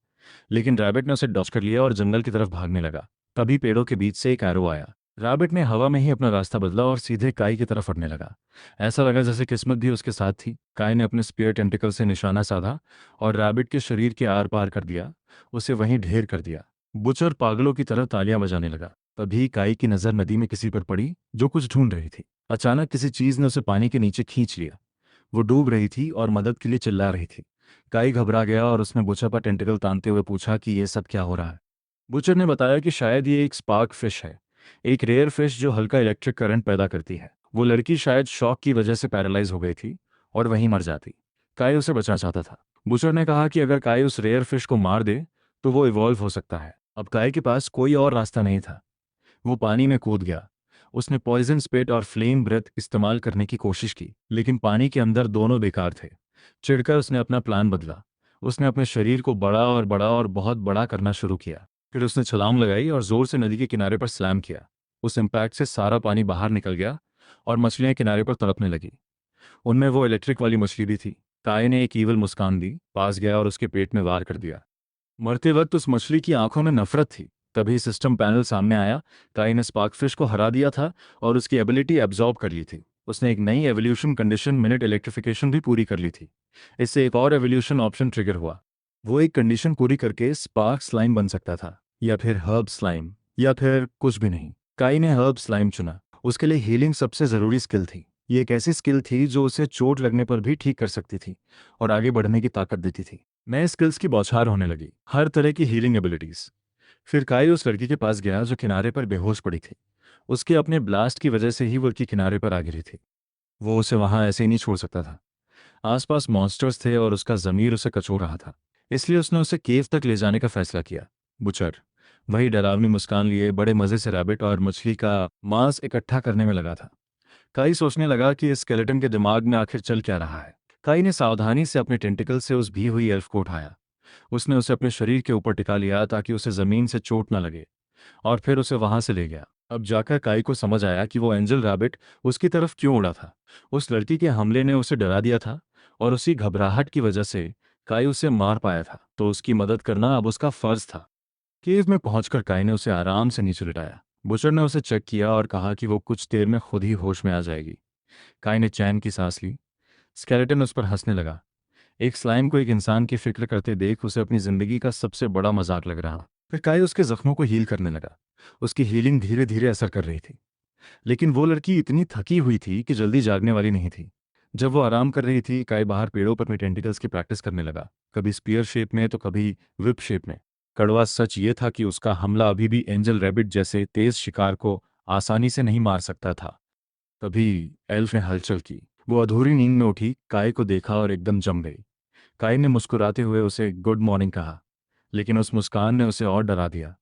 [SPEAKER 1] लेकिन रैबिट ने उसे डॉच कर लिया और जंगल की तरफ भागने लगा। तभी पेड़ों के बीच से एक एरो आया। रैबिट ने हवा में ही अपना रास्ता बदला और सीधे काई की तरफ उड़ने लगा। ऐसा लगा जैसे किस्मत भी उसके साथ थी। काई ने अपने स्पीयर टेंटिकल से निशाना साधा और रैबिट के शरीर के आर पार कर दिया, उसे वहीं ढेर कर दिया। बुचर पागलों की तरह तालियां बजाने लगा। तभी काई की नजर नदी में किसी पर पड़ी जो कुछ ढूंढ रही थी। अचानक किसी चीज ने उसे पानी के नीचे खींच लिया। वो डूब रही थी और मदद के लिए चिल्ला रही थी। काई घबरा गया और उसने बुचर पर टेंटिकल तानते हुए पूछा कि ये सब क्या हो रहा है। बुचर ने बताया कि शायद ये एक स्पार्क फिश है, एक रेयर फिश जो हल्का इलेक्ट्रिक करंट पैदा करती है। वो लड़की शायद शॉक की वजह से पैरालाइज हो गई थी और वहीं मर जाती। काई उसे बचाना चाहता था। बुचर ने कहा कि अगर काई उस रेयर फिश को मार दे तो वो इवॉल्व हो सकता है। अब काई के पास कोई और रास्ता नहीं था। वो पानी में कूद गया। उसने पॉइजन स्पिट और फ्लेम ब्रेथ इस्तेमाल करने की कोशिश की, लेकिन पानी के अंदर दोनों बेकार थे। चिढ़कर उसने अपना प्लान बदला। उसने अपने शरीर को बड़ा और बहुत बड़ा करना शुरू किया। फिर उसने छलांग लगाई और जोर से नदी के किनारे पर स्लैम किया। उस इम्पैक्ट से सारा पानी बाहर निकल गया और मछलियां किनारे पर तड़पने लगी। उनमें वो इलेक्ट्रिक वाली मछली भी थी। काय ने एक ईवल मुस्कान दी, पास गया और उसके पेट में वार कर दिया। मरते वक्त उस मछली की आंखों में नफरत थी। तभी सिस्टम पैनल सामने आया। काई ने स्पार्कफिश को हरा दिया था और उसकी एबिलिटी एब्जॉर्ब कर ली थी। उसने एक नई एवोल्यूशन कंडीशन मिनट इलेक्ट्रिफिकेशन भी पूरी कर ली थी। इससे एक और एवोल्यूशन ऑप्शन ट्रिगर हुआ। वो एक कंडीशन पूरी करके स्पार्क स्लाइम बन सकता था, या फिर हर्ब स्लाइम, या फिर कुछ भी नहीं। काई ने हर्ब स्लाइम चुना। उसके लिए हीलिंग सबसे ज़रूरी स्किल थी। ये एक ऐसी स्किल थी जो उसे चोट लगने पर भी ठीक कर सकती थी और आगे बढ़ने की ताकत देती थी। नए स्किल्स की बौछार होने लगी, हर तरह की हीलिंग एबिलिटीज। फिर काई उस लड़की के पास गया जो किनारे पर बेहोश पड़ी थी। उसके अपने ब्लास्ट की वजह से ही वो लड़की किनारे पर आ गिरी थी। वो उसे वहां ऐसे ही नहीं छोड़ सकता था। आसपास मॉन्स्टर्स थे और उसका ज़मीर उसे कचोड़ रहा था। इसलिए उसने उसे केव तक ले जाने का फैसला किया। बुचर वही डरावनी मुस्कान लिए बड़े मजे से रैबिट और मछली का मांस इकट्ठा करने में लगा था। काई सोचने लगा कि इस स्केलेटन के दिमाग में आखिर चल क्या रहा है। काई ने सावधानी से अपने टेंटिकल से उस भी हुई एल्फ को उठाया उसने उसे अपने शरीर के ऊपर टिका लिया ताकि उसे ज़मीन से चोट न लगे, और फिर उसे वहां से ले गया। अब जाकर काई को समझ आया कि वो एंजल रैबिट उसकी तरफ क्यों उड़ा था। उस लड़की के हमले ने उसे डरा दिया था, और उसी घबराहट की वजह से काई उसे मार पाया था। तो उसकी मदद करना अब उसका फर्ज था। केव में पहुंचकर काई ने उसे आराम से नीचे लिटाया। बुचर ने उसे चेक किया और कहा कि वो कुछ देर में खुद ही होश में आ जाएगी। काई ने चैन की सांस ली। स्केलेटन उस पर हंसने लगा। एक स्लाइम को एक इंसान की फिक्र करते देख उसे अपनी जिंदगी का सबसे बड़ा मजाक लग रहा। फिर काई उसके जख्मों को हील करने लगा। उसकी हीलिंग धीरे धीरे असर कर रही थी। लेकिन वो लड़की इतनी थकी हुई थी कि जल्दी जागने वाली नहीं थी। जब वो आराम कर रही थी, काई बाहर पेड़ों पर अपने टेंटिकल्स की प्रैक्टिस करने लगा, कभी स्पीयर शेप में तो कभी विप शेप में। कड़वा सच ये था कि उसका हमला अभी भी एंजल रैबिट जैसे तेज शिकार को आसानी से नहीं मार सकता था। तभी एल्फ ने हलचल की। वो अधूरी नींद में उठी, काई को देखा और एकदम जम गई। काई ने मुस्कुराते हुए उसे गुड मॉर्निंग कहा, लेकिन उस मुस्कान ने उसे और डरा दिया।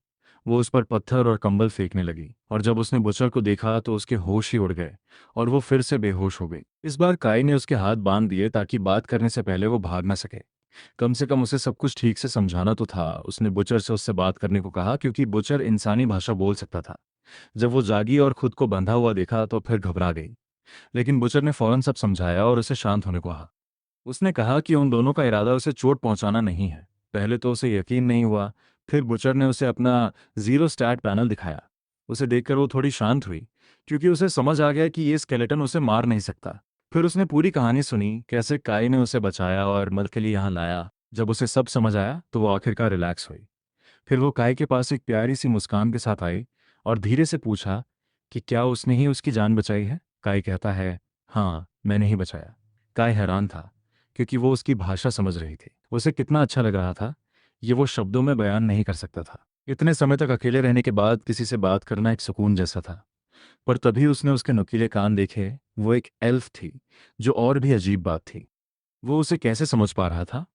[SPEAKER 1] वो उस पर पत्थर और कंबल फेंकने लगी, और जब उसने बुचर को देखा तो उसके होश ही उड़ गए और वो फिर से बेहोश हो गई। इस बार काई ने उसके हाथ बांध दिए ताकि बात करने से पहले वो भाग ना सके। कम से कम उसे सब कुछ ठीक से समझाना तो था। उसने बुचर से उससे बात करने को कहा, क्योंकि बुचर इंसानी भाषा बोल सकता था। जब वो जागी और खुद को बंधा हुआ देखा तो फिर घबरा गई। लेकिन बुचर ने फौरन सब समझाया और उसे शांत होने को कहा। उसने कहा कि उन दोनों का इरादा उसे चोट पहुंचाना नहीं है। पहले तो उसे यकीन नहीं हुआ। फिर बुचर ने उसे अपना जीरो स्टैट पैनल दिखाया। उसे देखकर वो थोड़ी शांत हुई, क्योंकि उसे समझ आ गया कि ये स्केलेटन उसे मार नहीं सकता। फिर उसने पूरी कहानी सुनी, कैसे काई ने उसे बचाया और मदद के लिए यहाँ लाया। जब उसे सब समझ आया तो वो आखिरकार रिलैक्स हुई। फिर वो काई के पास एक प्यारी सी मुस्कान के साथ आई और धीरे से पूछा कि क्या उसने ही उसकी जान बचाई है। काई कहता है, हाँ, मैंने ही बचाया। काई हैरान था, क्योंकि वो उसकी भाषा समझ रही थी। उसे कितना अच्छा लग रहा था, ये वो शब्दों में बयान नहीं कर सकता था। इतने समय तक अकेले रहने के बाद किसी से बात करना एक सुकून जैसा था। पर तभी उसने उसके नुकीले कान देखे। वो एक एल्फ थी, जो और भी अजीब बात थी। वो उसे कैसे समझ पा रहा था?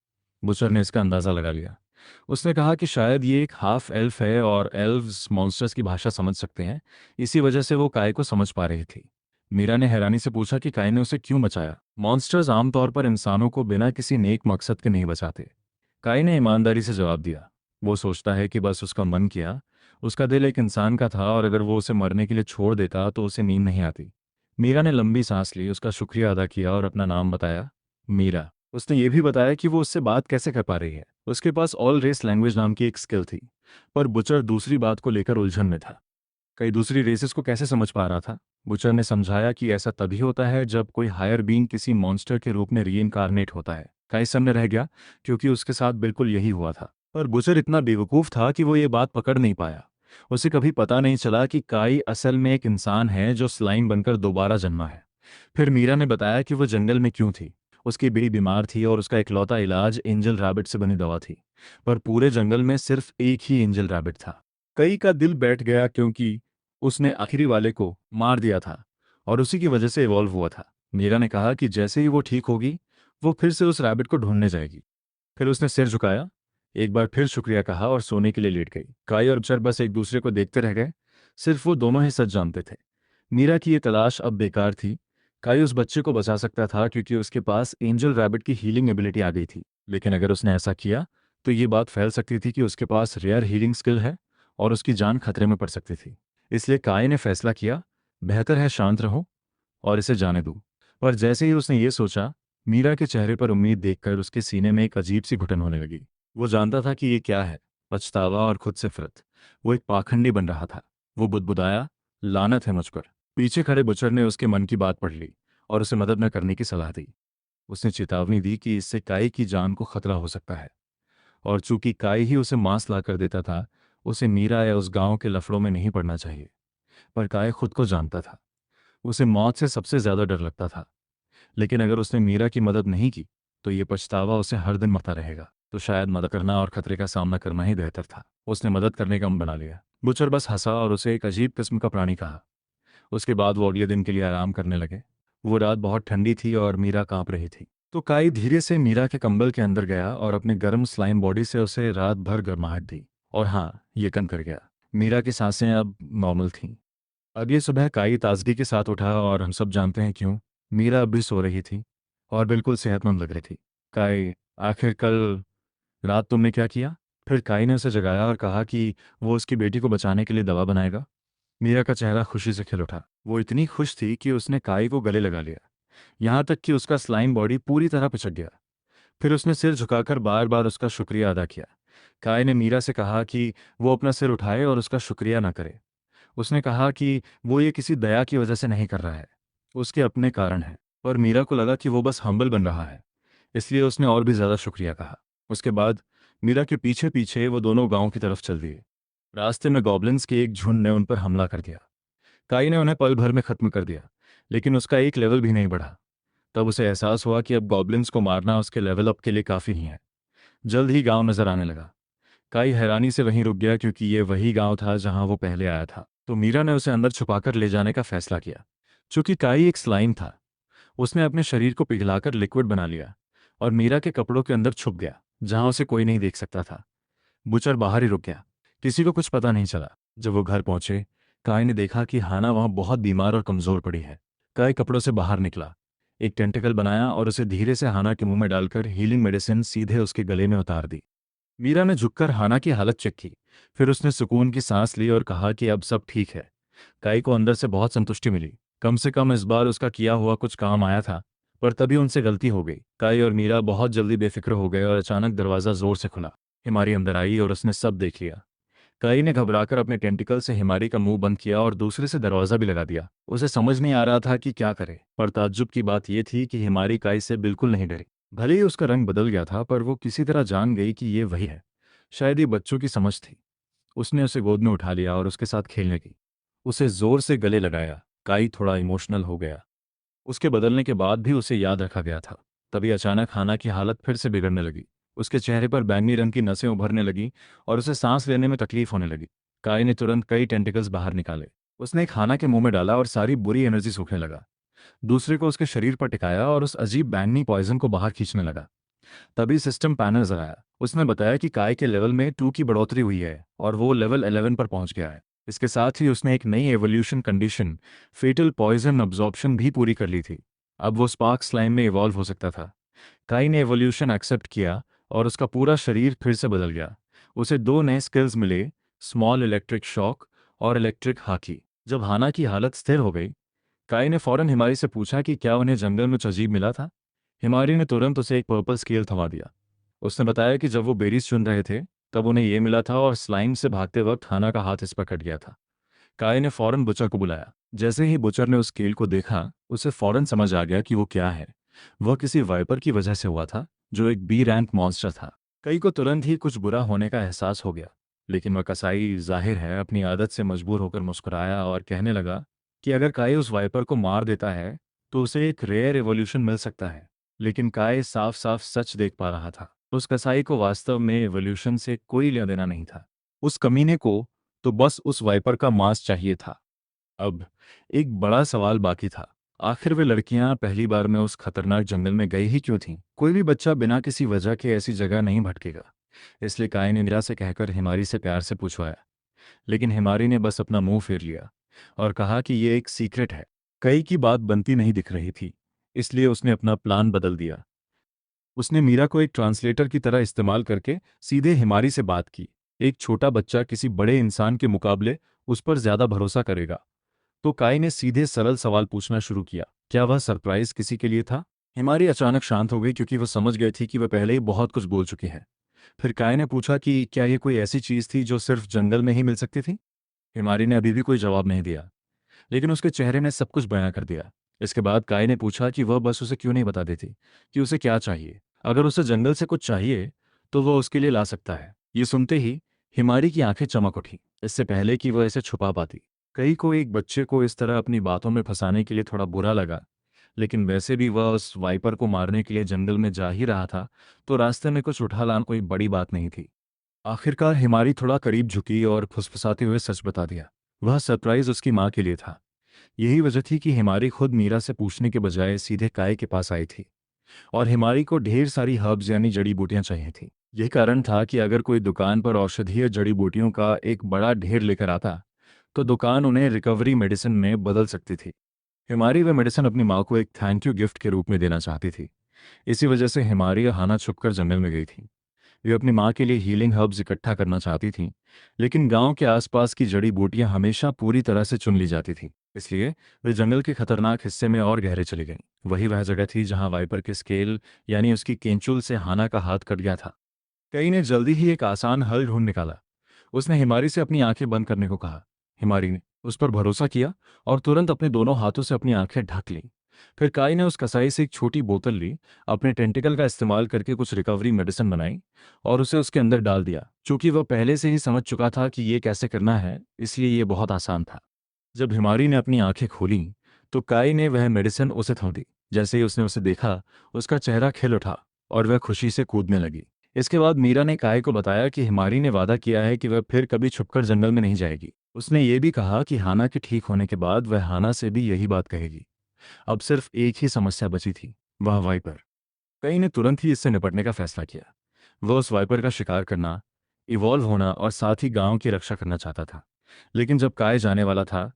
[SPEAKER 1] बुचर ने इसका अंदाजा लगा लिया। उसने कहा कि शायद ये एक हाफ एल्फ है और एल्व्स मॉन्स्टर्स की भाषा समझ सकते हैं। इसी वजह से वो काय को समझ पा रही थी। मीरा ने हैरानी से पूछा कि काय ने उसे क्यों बचाया। मॉन्स्टर्स आमतौर पर इंसानों को बिना किसी नेक मकसद के नहीं बचाते। काय ने ईमानदारी से जवाब दिया। वो सोचता है कि बस उसका मन किया। उसका दिल एक इंसान का था, और अगर वो उसे मरने के लिए छोड़ देता तो उसे नींद नहीं आती। मीरा ने लंबी सांस ली, उसका शुक्रिया अदा किया और अपना नाम बताया, मीरा। उसने ये भी बताया कि वो उससे बात कैसे कर पा रही है। उसके पास ऑल रेस लैंग्वेज नाम की एक स्किल थी। पर बुचर दूसरी बात को लेकर उलझन में था। कई दूसरी रेसेस को कैसे समझ पा रहा था। बुचर ने समझाया कि ऐसा तभी होता है जब कोई हायर बीइंग किसी मॉन्स्टर के रूप में रीइंकारनेट होता है। काई सामने रह गया, क्योंकि उसके साथ बिल्कुल यही हुआ था। पर बुचर इतना बेवकूफ था कि वो ये बात पकड़ नहीं पाया। उसे कभी पता नहीं चला कि काई असल में एक इंसान है जो स्लाइम बनकर दोबारा जन्मा है। फिर मीरा ने बताया कि वो जंगल में क्यों थी। उसकी बेटी बीमार थी और उसका इकलौता इलाज एंजल रैबिट से बनी दवा थी। पर पूरे जंगल में सिर्फ एक ही एंजल रैबिट था। कई का दिल बैठ गया, क्योंकि उसने आखिरी वाले को मार दिया था और उसी की वजह से इवॉल्व हुआ था। मीरा ने कहा कि जैसे ही वो ठीक होगी, वो फिर से उस रैबिट को ढूंढने जाएगी। फिर उसने सिर झुकाया, एक बार फिर शुक्रिया कहा और सोने के लिए लेट गई। काई और अक्षर बस एक दूसरे को देखते रह गए। सिर्फ वो दोनों ही सच जानते थे। मीरा की ये तलाश अब बेकार थी। काई उस बच्चे को बचा सकता था, क्योंकि उसके पास एंजल रैबिट की हीलिंग एबिलिटी आ गई थी। लेकिन अगर उसने ऐसा किया तो ये बात फैल सकती थी कि उसके पास रेयर हीलिंग स्किल है और उसकी जान खतरे में पड़ सकती थी। इसलिए काई ने फैसला किया, बेहतर है शांत रहो और इसे जाने दो। पर जैसे ही उसने ये सोचा, मीरा के चेहरे पर उम्मीद देखकर उसके सीने में एक अजीब सी घुटन होने लगी। वो जानता था कि ये क्या है, पछतावा और खुद से फिरत। वो एक पाखंडी बन रहा था। वो बुदबुदाया, लानत है मुझ पर। पीछे खड़े बुचर ने उसके मन की बात पढ़ ली और उसे मदद न करने की सलाह दी। उसने चेतावनी दी कि इससे काई की जान को खतरा हो सकता है, और चूंकि काई ही उसे मांस ला कर देता था, उसे मीरा या उस गांव के लफड़ों में नहीं पड़ना चाहिए। पर काई खुद को जानता था। उसे मौत से सबसे ज्यादा डर लगता था। लेकिन अगर उसने मीरा की मदद नहीं की तो ये पछतावा उसे हर दिन मरता रहेगा। तो शायद मदद करना और खतरे का सामना करना ही बेहतर था। उसने मदद करने का मन बना लिया। बुचर बस हंसा और उसे एक अजीब किस्म का प्राणी कहा। उसके बाद वो अगले दिन के लिए आराम करने लगे। वो रात बहुत ठंडी थी और मीरा कांप रही थी। तो काई धीरे से मीरा के कंबल के अंदर गया और अपने गर्म स्लाइम बॉडी से उसे रात भर गर्माहट दी। और हाँ, यकीन कर गया, मीरा की सांसें अब नॉर्मल थीं। अगली सुबह काई ताजगी के साथ उठा, और हम सब जानते हैं क्यों। मीरा अब भी सो रही थी और बिल्कुल सेहतमंद लग रही थी। काई, आखिर कल रात तुमने क्या किया? फिर काई ने उसे जगाया और कहा कि वो उसकी बेटी को बचाने के लिए दवा बनाएगा। मीरा का चेहरा खुशी से खिल उठा। वो इतनी खुश थी कि उसने काई को गले लगा लिया, यहाँ तक कि उसका स्लाइम बॉडी पूरी तरह पिचक गया। फिर उसने सिर झुकाकर बार बार उसका शुक्रिया अदा किया। काई ने मीरा से कहा कि वो अपना सिर उठाए और उसका शुक्रिया ना करे। उसने कहा कि वो ये किसी दया की वजह से नहीं कर रहा है, उसके अपने कारण हैं। और मीरा को लगा कि वो बस हम्बल बन रहा है, इसलिए उसने और भी ज़्यादा शुक्रिया कहा। उसके बाद मीरा के पीछे पीछे वो दोनों गांव की तरफ चल दिए। रास्ते में गॉब्लिन्स के एक झुंड ने उन पर हमला कर दिया। काई ने उन्हें पल भर में खत्म कर दिया, लेकिन उसका एक लेवल भी नहीं बढ़ा। तब उसे एहसास हुआ कि अब गॉब्लिन्स को मारना उसके लेवल अप के लिए काफ़ी ही है। जल्द ही गांव नजर आने लगा। काई हैरानी से वहीं रुक गया, क्योंकि ये वही गांव था जहां वो पहले आया था। तो मीरा ने उसे अंदर छुपाकर ले जाने का फैसला किया। चूंकि काई एक स्लाइम था, उसने अपने शरीर को पिघलाकर लिक्विड बना लिया और मीरा के कपड़ों के अंदर छुप गया, जहां उसे कोई नहीं देख सकता था। बुचर बाहर ही रुक गया, किसी को कुछ पता नहीं चला। जब वो घर पहुंचे, काई ने देखा कि हाना वहां बहुत बीमार और कमजोर पड़ी है। काई कपड़ों से बाहर निकला, एक टेंटिकल बनाया और उसे धीरे से हाना के मुंह में डालकर हीलिंग मेडिसिन सीधे उसके गले में उतार दी। मीरा ने झुककर हाना की हालत चेक की। फिर उसने सुकून की सांस ली और कहा कि अब सब ठीक है। काई को अंदर से बहुत संतुष्टि मिली, कम से कम इस बार उसका किया हुआ कुछ काम आया था। पर तभी उनसे गलती हो गई। काई और मीरा बहुत जल्दी बेफिक्र हो गए और अचानक दरवाज़ा जोर से खुला। हिमारी अंदर आई और उसने सब देख लिया। काई ने घबराकर अपने टेंटिकल से हिमारी का मुंह बंद किया और दूसरे से दरवाज़ा भी लगा दिया। उसे समझ नहीं आ रहा था कि क्या करे, पर ताज्जुब की बात यह थी कि हिमारी काई से बिल्कुल नहीं डरी। भले ही उसका रंग बदल गया था, पर वो किसी तरह जान गई कि ये वही है। शायद ये बच्चों की समझ थी। उसने उसे गोद में उठा लिया और उसके साथ खेलने की उसे जोर से गले लगाया। काई थोड़ा इमोशनल हो गया। उसके बदलने के बाद भी उसे याद रखा गया था। तभी अचानक हाना की हालत फिर से बिगड़ने लगी। उसके चेहरे पर बैंगनी रंग की नसें उभरने लगी और उसे सांस लेने में तकलीफ होने लगी। काई ने तुरंत कई टेंटिकल्स बाहर निकाले। उसने एक हाना के मुंह में डाला और सारी बुरी एनर्जी सूखने लगा। दूसरे को उसके शरीर पर टिकाया और उस अजीब बैंगनी पॉइजन को बाहर खींचने लगा। तभी सिस्टम पैनल नजर आया। उसने बताया कि काय के लेवल में 2 की बढ़ोतरी हुई है और वो लेवल 11 पर पहुंच गया है। इसके साथ ही उसने एक नई evolution condition, fatal poison absorption भी पूरी कर ली थी। अब वो स्पार्क स्लाइम में इवॉल्व हो सकता था। काई ने एवोल्यूशन एक्सेप्ट किया और उसका पूरा शरीर फिर से बदल गया। उसे 2 नए स्किल्स मिले, स्मॉल इलेक्ट्रिक शॉक और इलेक्ट्रिक हाकी। जब हाना की हालत स्थिर हो गई, काई ने फौरन हिमारी से पूछा कि क्या उन्हें जंगल में कुछ अजीब मिला था। हिमारी ने तुरंत उसे एक पर्पल स्केल थमा दिया। उसने बताया कि जब वो बेरीज चुन रहे थे, तब उन्हें ये मिला था और स्लाइम से भागते वक्त हाना का हाथ इस पर कट गया था। काय ने फौरन बुचर को बुलाया। जैसे ही बुचर ने उस स्केल को देखा, उसे फौरन समझ आ गया कि वो क्या है। वह किसी वाइपर की वजह से हुआ था, जो एक बी रैंक मॉन्स्टर था। कई को तुरंत ही कुछ बुरा होने का एहसास हो गया, लेकिन वह कसाई जाहिर है अपनी आदत से मजबूर होकर मुस्कुराया और कहने लगा कि अगर काय उस वाइपर को मार देता है तो उसे एक रेयर एवोल्यूशन मिल सकता है। लेकिन काय साफ साफ सच देख पा रहा था। उस कसाई को वास्तव में एवोल्यूशन से कोई लेना देना नहीं था। उस कमीने को तो बस उस वाइपर का मांस चाहिए था। अब एक बड़ा सवाल बाकी था। आखिर वे लड़कियां पहली बार में उस खतरनाक जंगल में गई ही क्यों थीं? कोई भी बच्चा बिना किसी वजह के ऐसी जगह नहीं भटकेगा। इसलिए काय ने मीरा से कहकर हिमारी से प्यार से पूछवाया, लेकिन हिमारी ने बस अपना मुंह फेर लिया और कहा कि ये एक सीक्रेट है। कई की बात बनती नहीं दिख रही थी, इसलिए उसने अपना प्लान बदल दिया। उसने मीरा को एक ट्रांसलेटर की तरह इस्तेमाल करके सीधे हिमारी से बात की। एक छोटा बच्चा किसी बड़े इंसान के मुकाबले उस पर ज्यादा भरोसा करेगा। तो काई ने सीधे सरल सवाल पूछना शुरू किया, क्या वह सरप्राइज किसी के लिए था? हिमारी अचानक शांत हो गई, क्योंकि वह समझ गई थी कि वह पहले ही बहुत कुछ बोल चुकी है। फिर काय ने पूछा कि क्या ये कोई ऐसी चीज थी जो सिर्फ जंगल में ही मिल सकती थी? हिमारी ने अभी भी कोई जवाब नहीं दिया, लेकिन उसके चेहरे ने सब कुछ बयां कर दिया। इसके बाद काय ने पूछा कि वह बस उसे क्यों नहीं बता देती कि उसे क्या चाहिए। अगर उसे जंगल से कुछ चाहिए तो वह उसके लिए ला सकता है। ये सुनते ही हिमारी की आंखें चमक उठी, इससे पहले कि वह इसे छुपा पाती। कई को एक बच्चे को इस तरह अपनी बातों में फंसाने के लिए थोड़ा बुरा लगा, लेकिन वैसे भी वह उस वाइपर को मारने के लिए जंगल में जा ही रहा था, तो रास्ते में कुछ उठा लाना कोई बड़ी बात नहीं थी। आखिरकार हिमारी थोड़ा करीब झुकी और फुसफुसाते हुए सच बता दिया। वह सरप्राइज उसकी माँ के लिए था। यही वजह थी कि हिमारी खुद मीरा से पूछने के बजाय सीधे काय के पास आई थी। और हिमारी को ढेर सारी हर्ब्स यानी जड़ी बूटियां चाहिए थी। यही कारण था कि अगर कोई दुकान पर औषधीय जड़ी बूटियों का एक बड़ा ढेर लेकर आता, तो दुकान उन्हें रिकवरी मेडिसिन में बदल सकती थी। हिमारी वह मेडिसिन अपनी माँ को एक थैंक यू गिफ्ट के रूप में देना चाहती थी। इसी वजह से हिमारी और हाना छुपकर जंगल में गई थी। वे अपनी माँ के लिए हीलिंग हर्ब्स इकट्ठा करना चाहती थीं, लेकिन गांव के आसपास की जड़ी बूटियां हमेशा पूरी तरह से चुन ली जाती थीं। इसलिए वे जंगल के खतरनाक हिस्से में और गहरे चली गईं। वही वह जगह थी जहां वाइपर के स्केल यानी उसकी केंचुल से हाना का हाथ कट गया था। कई ने जल्दी ही एक आसान हल ढूंढ निकाला। उसने हिमारी से अपनी आंखें बंद करने को कहा। हिमारी ने उस पर भरोसा किया और तुरंत अपने दोनों हाथों से अपनी आंखें ढक लीं। फिर काई ने उस कसाई से एक छोटी बोतल ली, अपने टेंटिकल का इस्तेमाल करके कुछ रिकवरी मेडिसिन बनाई और उसे उसके अंदर डाल दिया। चूंकि वह पहले से ही समझ चुका था कि ये कैसे करना है, इसलिए ये बहुत आसान था। जब हिमारी ने अपनी आंखें खोलीं, तो काई ने वह मेडिसिन उसे थमा दी। जैसे ही उसने उसे देखा, उसका चेहरा खिल उठा और वह खुशी से कूदने लगी। इसके बाद मीरा ने काई को बताया कि हिमारी ने वादा किया है कि वह फिर कभी छुपकर जंगल में नहीं जाएगी। उसने ये भी कहा कि हाना के ठीक होने के बाद वह हाना से भी यही बात कहेगी। अब सिर्फ एक ही समस्या बची थी, वह वाइपर। कई ने तुरंत ही इससे निपटने का फैसला किया। वह उस वाइपर का शिकार करना, इवॉल्व होना और साथ ही गांव की रक्षा करना चाहता था। लेकिन जब काय जाने वाला था,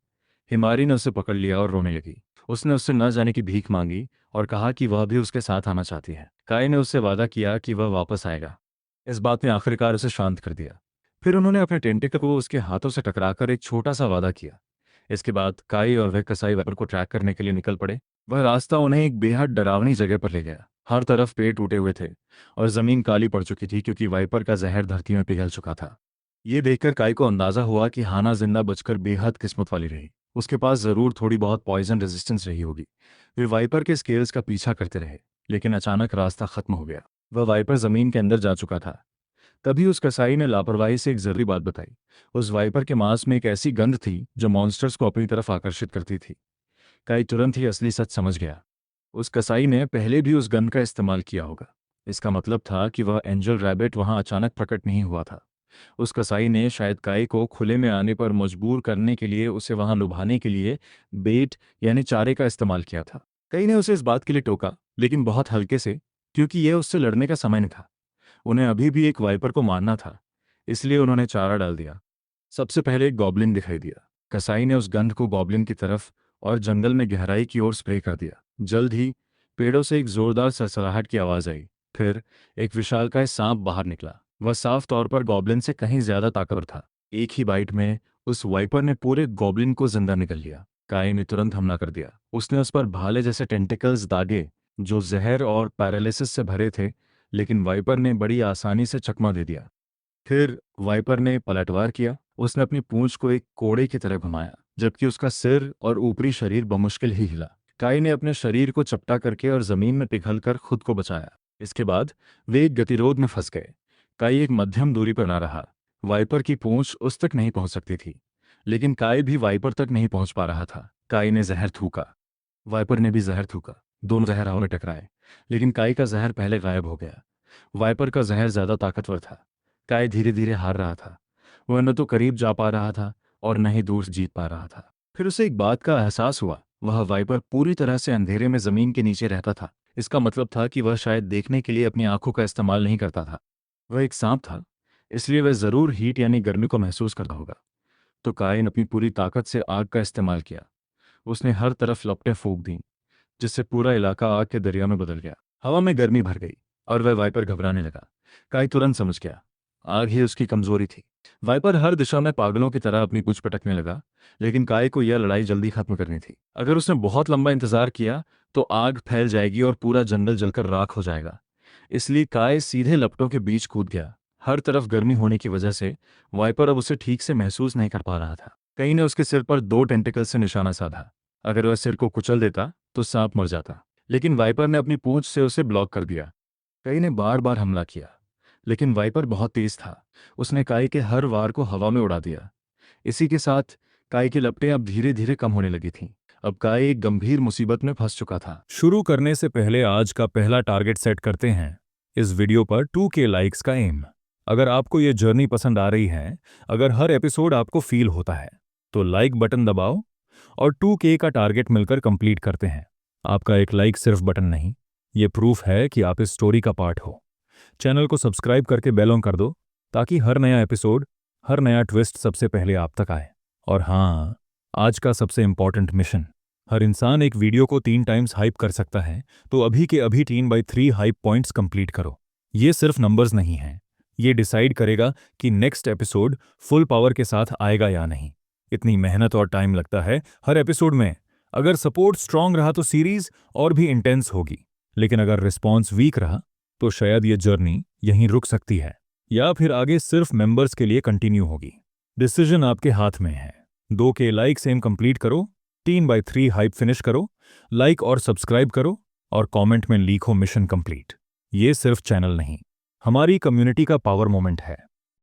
[SPEAKER 1] हिमारी ने उसे पकड़ लिया और रोने लगी। उसने उससे न जाने की भीख मांगी और कहा कि वह भी उसके साथ आना चाहती है। काय ने उससे वादा किया कि वह वापस आएगा। इस बात ने आखिरकार उसे शांत कर दिया। फिर उन्होंने अपने टेंटिकल को उसके हाथों से टकराकर एक छोटा सा वादा किया। इसके बाद काई और वह कसाई वाइपर को ट्रैक करने के लिए निकल पड़े। वह रास्ता उन्हें एक बेहद डरावनी जगह पर ले गया। हर तरफ पेड़ टूटे हुए थे और जमीन काली पड़ चुकी थी, क्योंकि वाइपर का जहर धरती में पिघल चुका था। ये देखकर काई को अंदाजा हुआ कि हाना जिंदा बचकर बेहद किस्मत वाली रही। उसके पास जरूर थोड़ी बहुत पॉइजन रेजिस्टेंस रही होगी। वे वाइपर के स्केल्स का पीछा करते रहे, लेकिन अचानक रास्ता खत्म हो गया। वह वाइपर जमीन के अंदर जा चुका था। तभी उस कसाई ने लापरवाही से एक जरूरी बात बताई। उस वाइपर के मांस में एक ऐसी गंध थी जो मॉन्स्टर्स को अपनी तरफ आकर्षित करती थी। काई तुरंत ही असली सच समझ गया। उस कसाई ने पहले भी उस गन का इस्तेमाल किया होगा। इसका मतलब था कि वह एंजल रैबिट वहां अचानक प्रकट नहीं हुआ था। उस कसाई ने शायद काई को खुले में आने पर मजबूर करने के लिए, उसे वहां लुभाने के लिए बेट यानी चारे का इस्तेमाल किया था। कई ने उसे इस बात के लिए टोका, लेकिन बहुत हल्के से, क्योंकि यह उससे लड़ने का समय नहीं था। उन्हें अभी भी एक वाइपर को मारना था, इसलिए उन्होंने चारा डाल दिया। सबसे पहले एक गॉब्लिन दिखाई दिया। कसाई ने उस गंध को गॉब्लिन की तरफ और जंगल में गहराई की ओर स्प्रे कर दिया। जल्द ही पेड़ों से एक जोरदार सरसराहट की आवाज आई। फिर एक विशालकाय सांप बाहर निकला। वह साफ तौर पर गॉब्लिन से कहीं ज्यादा ताकतवर था। एक ही बाइट में उस वाइपर ने पूरे गॉब्लिन को जिंदा निकल लिया। काई ने तुरंत हमला कर दिया। उसने उस पर भाले जैसे टेंटिकल्स दागे जो जहर और पैरालिसिस से भरे थे, लेकिन वाइपर ने बड़ी आसानी से चकमा दे दिया। फिर वाइपर ने पलटवार किया। उसने अपनी पूंछ को एक कोड़े की तरह घुमाया, जबकि उसका सिर और ऊपरी शरीर बमुश्किल ही हिला। काई ने अपने शरीर को चपटा करके और जमीन में पिघलकर खुद को बचाया। इसके बाद वे एक गतिरोध में फंस गए। काई एक मध्यम दूरी पर ना रहा। वाइपर की पूंछ उस तक नहीं पहुंच सकती थी, लेकिन काई भी वाइपर तक नहीं पहुंच पा रहा था। काई ने जहर थूका, वाइपर ने भी जहर थूका। दोनों जहर हवा में टकराए, लेकिन काई का जहर पहले गायब हो गया। वाइपर का जहर ज्यादा ताकतवर था। काय धीरे धीरे हार रहा था। वह न तो करीब जा पा रहा था और न ही दूर जीत पा रहा था। फिर उसे एक बात का एहसास हुआ। वह वाइपर पूरी तरह से अंधेरे में जमीन के नीचे रहता था। इसका मतलब था कि वह शायद देखने के लिए अपनी आंखों का इस्तेमाल नहीं करता था। वह एक सांप था, इसलिए वह जरूर हीट यानी गर्मी को महसूस करता होगा। तो काय ने अपनी पूरी ताकत से आग का इस्तेमाल किया। उसने हर तरफ लपटें फूंक दी, जिससे पूरा इलाका आग के दरिया में बदल गया। हवा में गर्मी भर गई और वह वाइपर घबराने लगा। काई तुरंत समझ गया, आग ही उसकी कमजोरी थी। वाइपर हर दिशा में पागलों की तरह अपनी पूंछ पटकने लगा, लेकिन काई को यह लड़ाई जल्दी खत्म करनी थी। अगर उसने बहुत लंबा इंतजार किया तो आग फैल जाएगी और पूरा जंगल जलकर राख हो जाएगा। इसलिए काय सीधे लपटों के बीच कूद गया। हर तरफ गर्मी होने की वजह से वाइपर अब उसे ठीक से महसूस नहीं कर पा रहा था। कई ने उसके सिर पर 2 टेंटिकल से निशाना साधा। अगर वह सिर को कुचल देता तो सांप मर जाता, लेकिन वाइपर ने अपनी पूंछ से उसे ब्लॉक कर दिया। कई ने बार बार हमला किया, लेकिन वाइपर बहुत तेज था। उसने काई के हर वार को हवा में उड़ा दिया। इसी के साथ काई की लपटें अब धीरे धीरे कम होने लगी थीं। अब काई एक गंभीर मुसीबत में फंस चुका था। शुरू करने से पहले आज का पहला टारगेट सेट करते हैं। इस वीडियो पर 2K लाइक्स का एम। अगर आपको ये जर्नी पसंद आ रही है, अगर हर एपिसोड आपको फील होता है, तो लाइक बटन दबाओ और 2K का टारगेट मिलकर कंप्लीट करते हैं। आपका एक लाइक सिर्फ बटन नहीं, ये प्रूफ है कि आप इस स्टोरी का पार्ट हो। चैनल को सब्सक्राइब करके बेल ऑन कर दो, ताकि हर नया एपिसोड, हर नया ट्विस्ट सबसे पहले आप तक आए। और हाँ, आज का सबसे इंपॉर्टेंट मिशन। हर इंसान एक वीडियो को 3 टाइम्स हाइप कर सकता है, तो अभी के अभी 3/3 हाइप पॉइंट्स कंप्लीट करो। ये सिर्फ नंबर्स नहीं हैं,
[SPEAKER 2] ये डिसाइड करेगा कि नेक्स्ट एपिसोड फुल पावर के साथ आएगा या नहीं। इतनी मेहनत और टाइम लगता है हर एपिसोड में। अगर सपोर्ट स्ट्रांग रहा तो सीरीज और भी इंटेंस होगी, लेकिन अगर रिस्पॉन्स वीक रहा तो शायद ये जर्नी यहीं रुक सकती है, या फिर आगे सिर्फ मेंबर्स के लिए कंटिन्यू होगी। डिसीजन आपके हाथ में है। 2K लाइक सेम कंप्लीट करो, 3/3 हाइप फिनिश करो, लाइक और सब्सक्राइब करो, और कमेंट में लिखो मिशन कंप्लीट। ये सिर्फ चैनल नहीं, हमारी कम्युनिटी का पावर मोमेंट है।